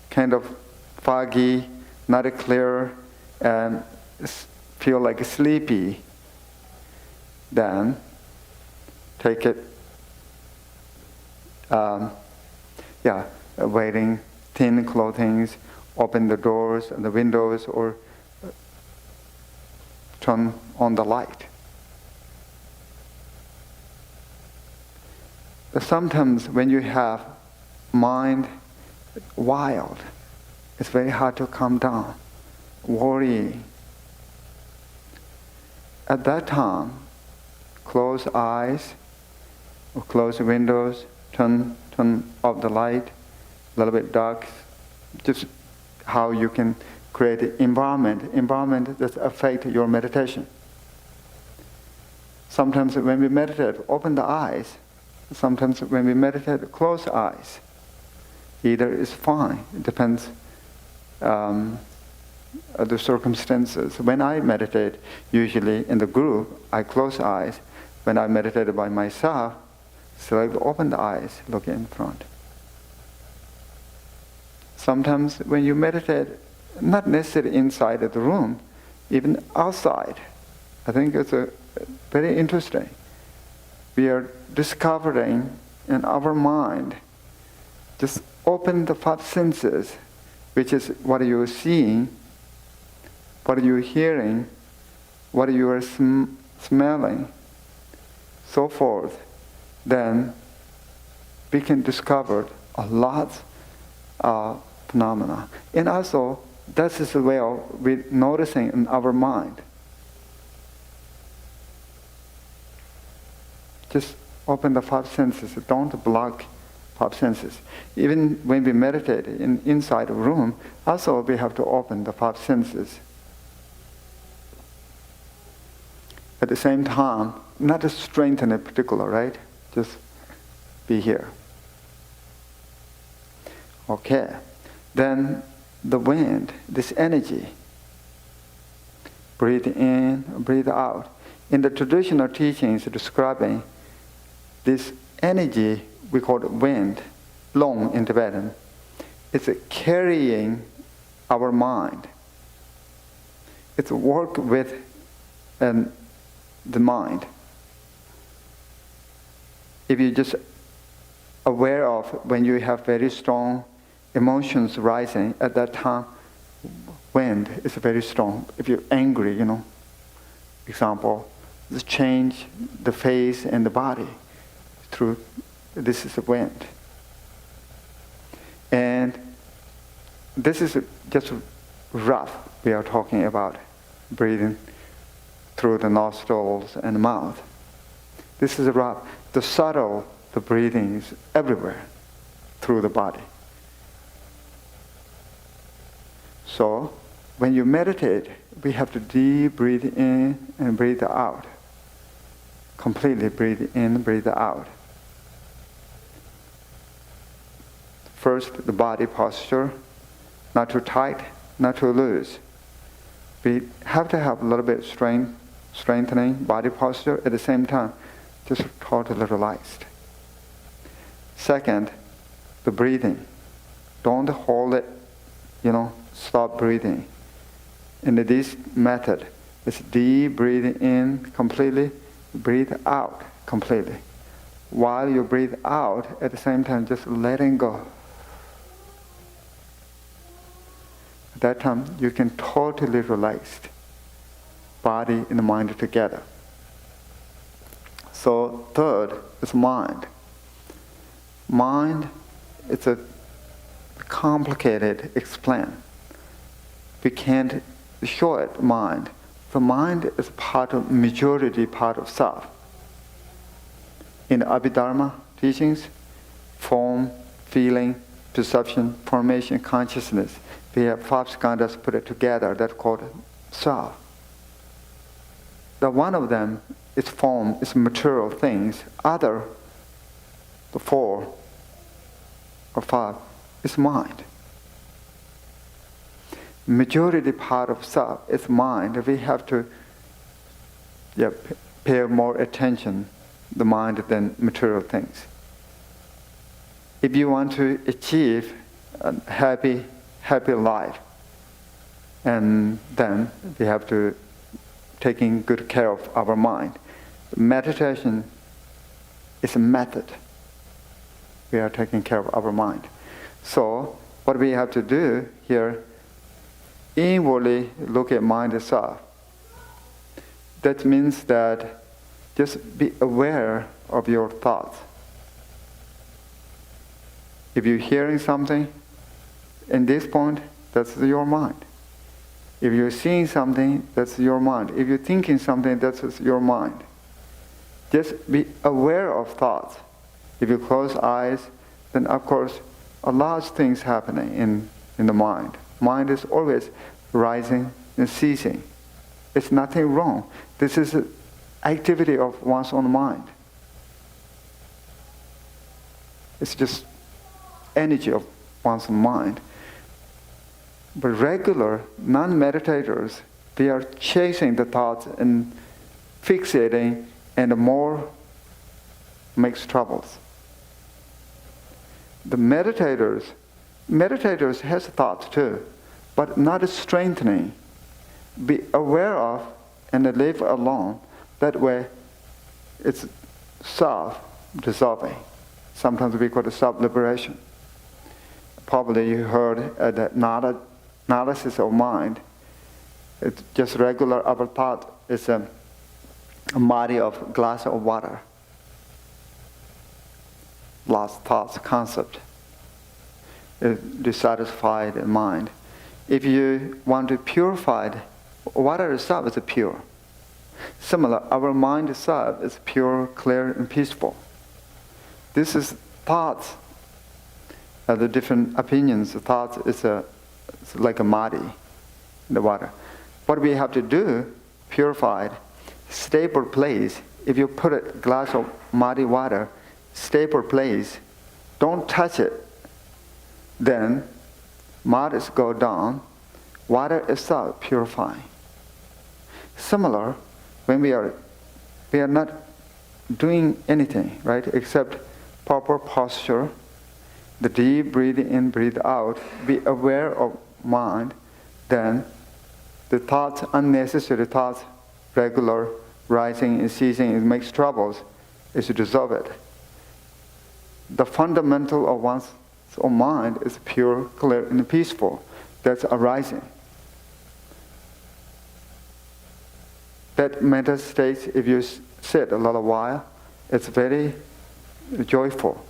kind of foggy, not clear, and feel like sleepy. Then take it, wearing thin clothing, open the doors and the windows, or turn on the light. sometimes when you have mind wild, it's very hard to calm down, worry. At that time, close eyes, or close windows, turn off the light, a little bit dark, just how you can create an environment that affects your meditation. Sometimes when we meditate, open the eyes. Sometimes when we meditate, close eyes. Either is fine. It depends on the circumstances. When I meditate, usually in the group, I close eyes. When I meditate by myself, select open the eyes, look in front. Sometimes when you meditate, not necessarily inside of the room, even outside, I think it's very interesting. We are discovering in our mind, just open the five senses, which is what you are seeing, what you are hearing, what you are smelling, so forth. Then we can discover a lot of phenomena. And also, that is the way we're noticing in our mind. Just open the five senses. Don't block five senses. Even when we meditate inside a room, also we have to open the five senses. At the same time, not to strengthen in particular, right? Just be here. Okay. Then the wind, this energy. Breathe in, breathe out. In the traditional teachings describing this energy, we call it wind, long in Tibetan. It's carrying our mind. It's work with the mind. If you're just aware of when you have very strong emotions rising, at that time, wind is very strong. If you're angry, example, just change the face and the body through, this is the wind. And this is just rough, we are talking about breathing through the nostrils and the mouth. This is rough. The subtle, the breathing is everywhere through the body. So, when you meditate, we have to deep breathe in and breathe out. Completely breathe in, breathe out. First, the body posture, not too tight, not too loose. We have to have a little bit strengthening body posture at the same time, just totally relaxed. Second, the breathing. Don't hold it, stop breathing. In this method, it's deep breathing in completely, breathe out completely. While you breathe out, at the same time, just letting go. At that time, you can totally relax. Body and mind together. So third is mind. Mind, it's a complicated explain. We can't show it mind. The mind is majority part of self. In the Abhidharma teachings, form, feeling, perception, formation, consciousness. We have five skandhas put it together. That's called self. The one of them is form, is material things. Other, the four or five, is mind. Majority part of self is mind. We have to pay more attention to the mind than material things. If you want to achieve a happy life, and then we have to taking good care of our mind. Meditation is a method. We are taking care of our mind. So what we have to do here, inwardly look at mind itself. That means that just be aware of your thoughts. If you're hearing something, in this point, that's your mind. If you're seeing something, that's your mind. If you're thinking something, that's your mind. Just be aware of thoughts. If you close eyes, then of course, a lot of things happening in the mind. Mind is always rising and ceasing. It's nothing wrong. This is an activity of one's own mind. It's just energy of one's own mind. But regular non-meditators, they are chasing the thoughts and fixating, and the more makes troubles. The meditators has thoughts too, but not strengthening. Be aware of and live alone. That way, it's self-dissolving. Sometimes we call it self-liberation. Probably you heard that analysis of mind. It's just regular. Our thought is a body of glass of water. Last thoughts concept. Dissatisfied mind. If you want to purify, water itself is pure. Similar, our mind itself is pure, clear, and peaceful. This is thoughts. The different opinions. The thoughts is it's like a muddy in the water. What we have to do, purified, stable place. If you put a glass of muddy water, stable place, don't touch it. Then mud is go down, water itself purifying. Similar, when we are not doing anything, right, except proper posture, the deep breathe in, breathe out, be aware of mind, then the thoughts, unnecessary thoughts, regular, rising and ceasing, it makes troubles, is to dissolve it. The fundamental of one's own mind is pure, clear, and peaceful. That's arising. That mental state, if you sit a little while, it's very joyful.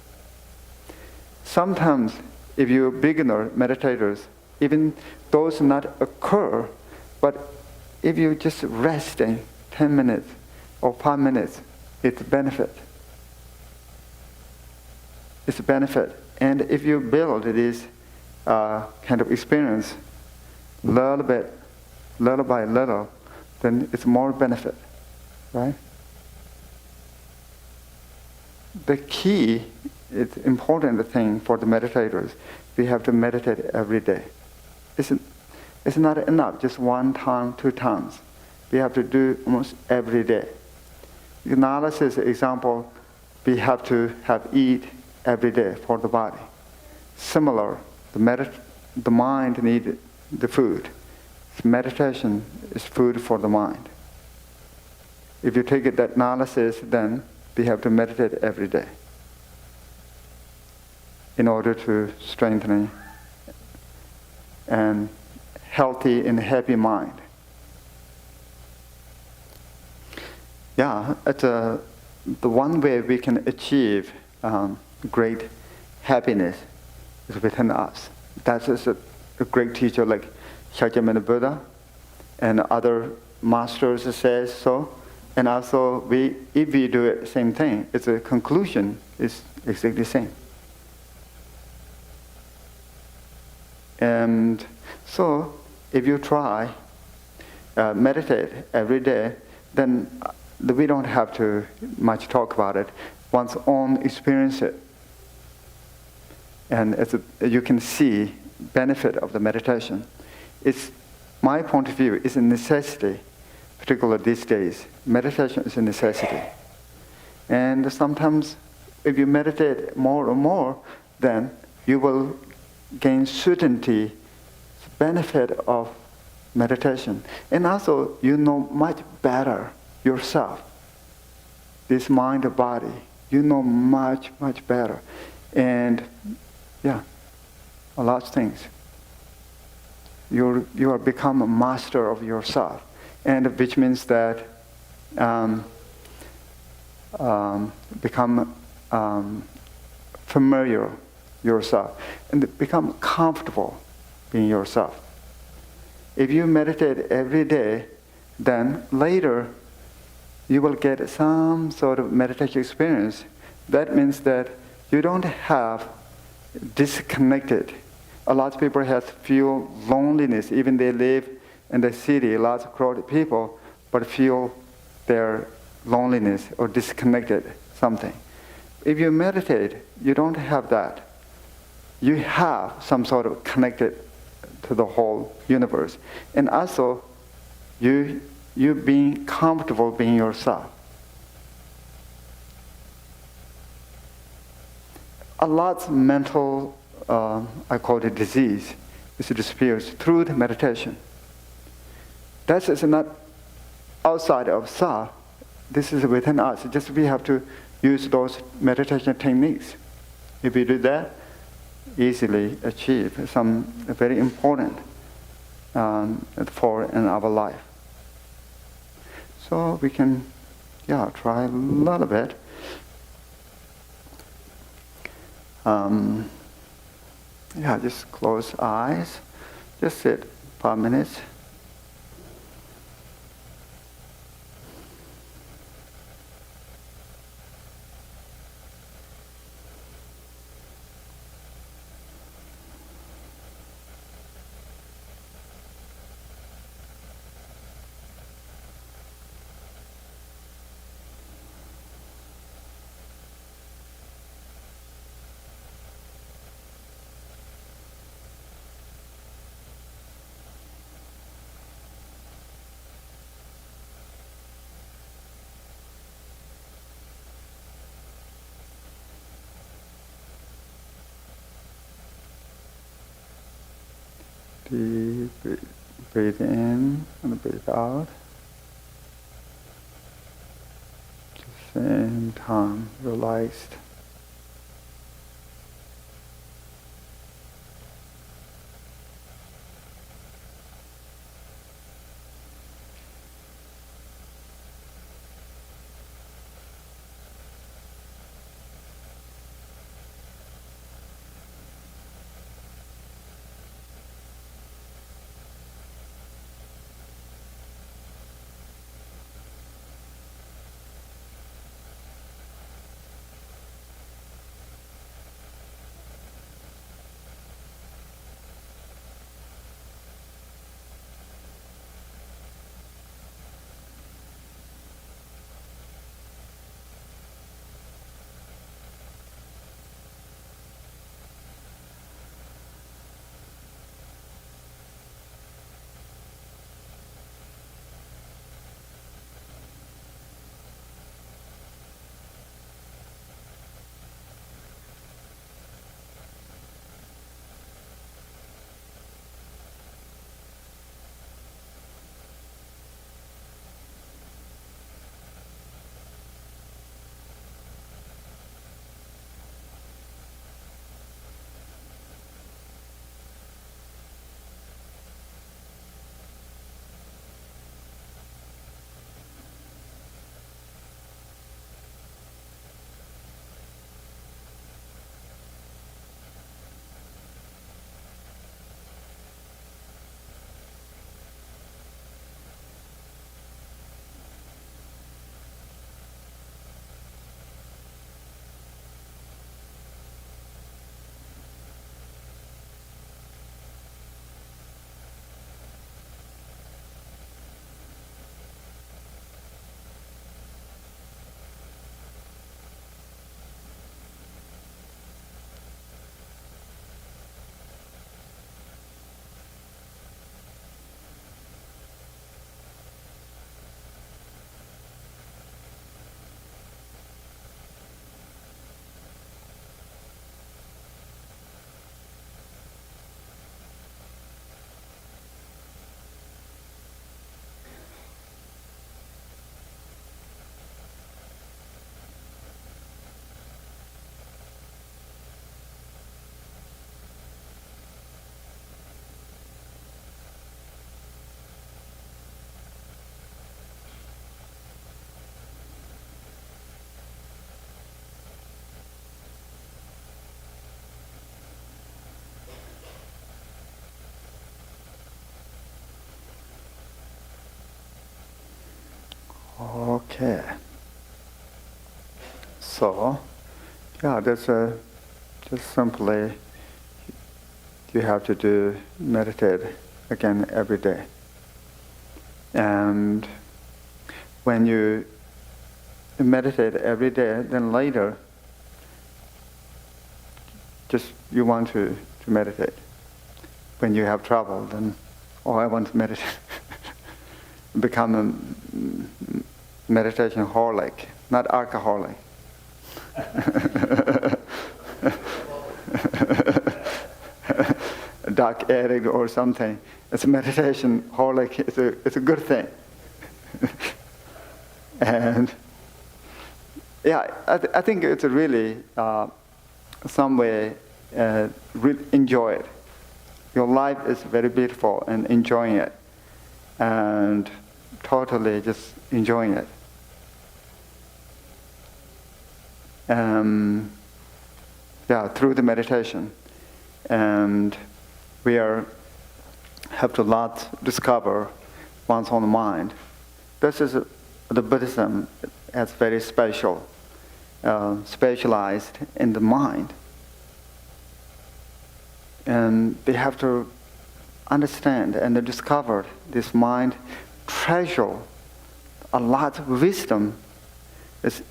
Sometimes, if you're beginner meditators, even those not occur, but if you just resting 10 minutes or 5 minutes, it's a benefit. It's a benefit. And if you build this kind of experience little by little, then it's more benefit, right? The key, it's important thing for the meditators. We have to meditate every day. It's not enough, just 1 time, 2 times. We have to do almost every day. Analysis example, we have to eat every day for the body. Similar, the mind needs the food. Meditation is food for the mind. If you take that analysis, then we have to meditate every day in order to strengthen and healthy and happy mind. Yeah, it's the one way we can achieve great happiness is within us. That is a great teacher like Shakyamuni Buddha and other masters says so. And also, if we do it, same thing. It's a conclusion is exactly the same. And so, if you try meditate every day, then we don't have to much talk about it. One's own experience it, and you can see benefit of the meditation. It's my point of view. It's a necessity. Particularly these days, meditation is a necessity. And sometimes if you meditate more and more, then you will gain certainty, benefit of meditation. And also, you know much better yourself. This mind and body, you know much, much better. And yeah, a lot of things. You are become a master of yourself. And which means that become familiar yourself and become comfortable being yourself. If you meditate every day, then later you will get some sort of meditation experience. That means that you don't have disconnected. A lot of people have feel loneliness, even they live in the city, lots of crowded people, but feel their loneliness or disconnected something. If you meditate, you don't have that. You have some sort of connected to the whole universe. And also, you being comfortable being yourself. A lot of mental, I call it disease, is disappears through the meditation. That is not outside of self. This is within us. Just we have to use those meditation techniques. If we do that, easily achieve some very important for in our life. So we can, try a little bit. Just close eyes. Just sit 5 minutes. Deep breathe in and breathe out. At the same time, relaxed. Okay. So, yeah, that's just simply you have to meditate again every day. And when you meditate every day, then later, just you want to meditate. When you have trouble, then, I want to meditate. Become a meditation holic, not alcoholic. A dark addict or something. It's a meditation holic. It's a good thing. And yeah, I think it's a really some way enjoy it. Your life is very beautiful and enjoying it, and totally just enjoying it. Through the meditation, and we have to discover one's own mind. This is the Buddhism. It's very specialized in the mind, and they have to understand and discover this mind treasure a lot of wisdom is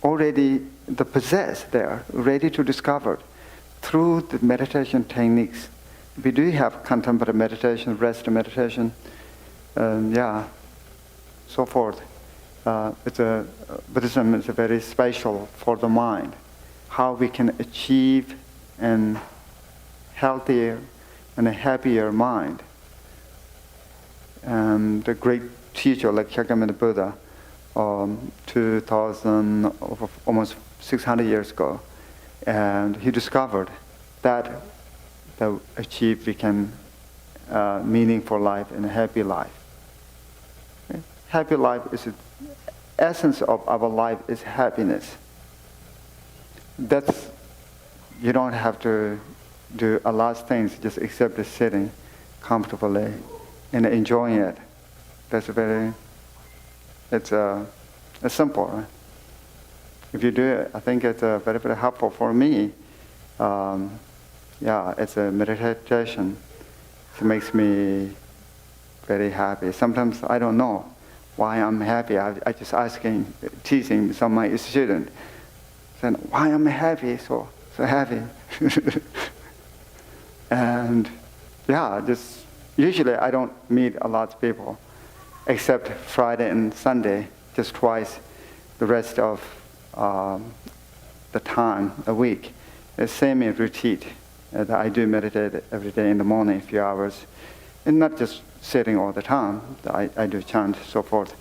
already possessed there, ready to discover through the meditation techniques. We do have contemplative meditation, rest meditation, so forth. Buddhism is very special for the mind. How we can achieve an healthier and a happier mind. And the great teacher like Shakyamuni Buddha, 2000, almost 600 years ago, and he discovered that we can meaningful life and a happy life. Okay? Happy life is the essence of our life is happiness. You don't have to do a lot of things just except just sitting comfortably and enjoying it. That's it's simple. Right? If you do it, I think it's very, very helpful for me. It's a meditation. It makes me very happy. Sometimes I don't know why I'm happy. I just teasing some of my students, saying, why am I happy, so happy? And usually I don't meet a lot of people, except Friday and Sunday, just twice. The rest of the time, a week, the same retreat. I do meditate every day in the morning, a few hours, and not just sitting all the time. I do chant, so forth.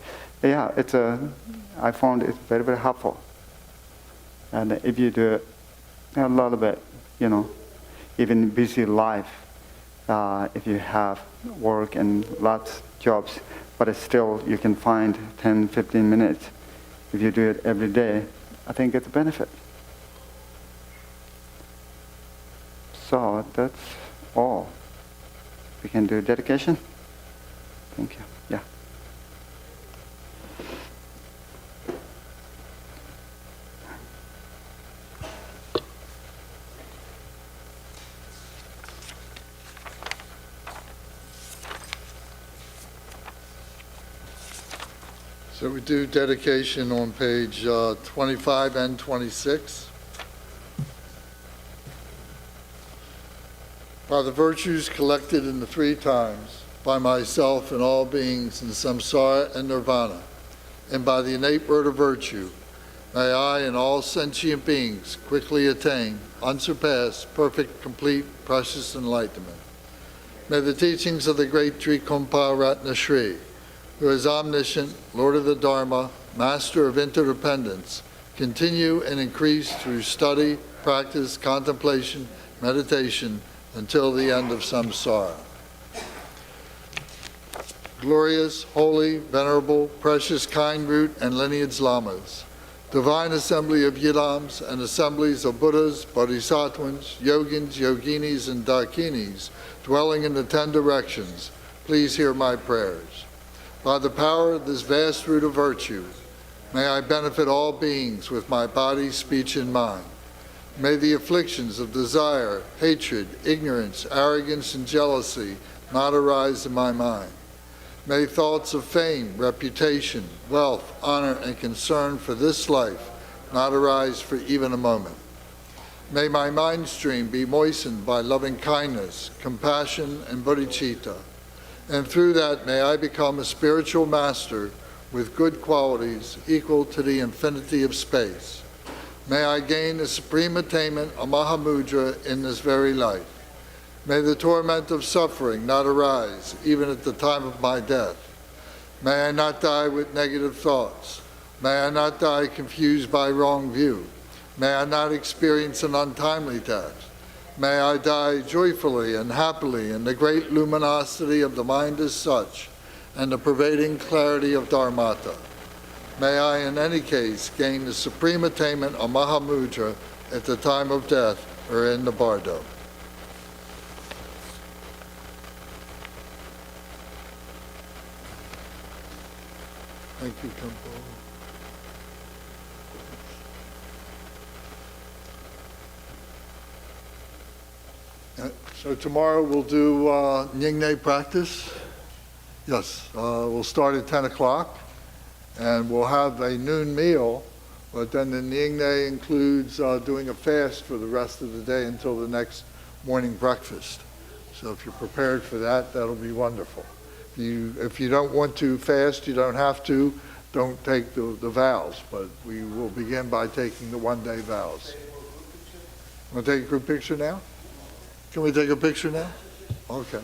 I found it very, very helpful. And if you do it a little bit, even busy life, if you have work and lots of jobs, but still you can find 10, 15 minutes. If you do it every day, I think it's a benefit. So that's all. We can do dedication. Thank you. Yeah. So we do dedication on page 25 and 26. By the virtues collected in the three times, by myself and all beings in samsara and nirvana, and by the innate word of virtue, may I and all sentient beings quickly attain unsurpassed, perfect, complete, precious enlightenment. May the teachings of the great Trikhompa Ratna Shri, who is omniscient, Lord of the Dharma, Master of interdependence, continue and increase through study, practice, contemplation, meditation, until the end of samsara. Glorious, holy, venerable, precious, kind root and lineage lamas, divine assembly of yidams and assemblies of Buddhas, Bodhisattvas, yogins, yoginis, and dakinis, dwelling in the 10 directions, please hear my prayers. By the power of this vast root of virtue, may I benefit all beings with my body, speech, and mind. May the afflictions of desire, hatred, ignorance, arrogance, and jealousy not arise in my mind. May thoughts of fame, reputation, wealth, honor, and concern for this life not arise for even a moment. May my mind stream be moistened by loving kindness, compassion, and bodhicitta, and through that may I become a spiritual master with good qualities equal to the infinity of space. May I gain the supreme attainment of Mahamudra in this very life. May the torment of suffering not arise even at the time of my death. May I not die with negative thoughts. May I not die confused by wrong view. May I not experience an untimely death. May I die joyfully and happily in the great luminosity of the mind as such and the pervading clarity of Dharmata. May I, in any case, gain the supreme attainment of Mahamudra at the time of death or in the bardo. Thank you, Khenpo. So tomorrow we'll do Nyingne practice. Yes, we'll start at 10 o'clock. And we'll have a noon meal, but then the Nyingne includes doing a fast for the rest of the day until the next morning breakfast. So if you're prepared for that, that'll be wonderful. If you don't want to fast, you don't have to. Don't take the vows, but we will begin by taking the one-day vows. Want to take a group picture now? Can we take a picture now? Okay.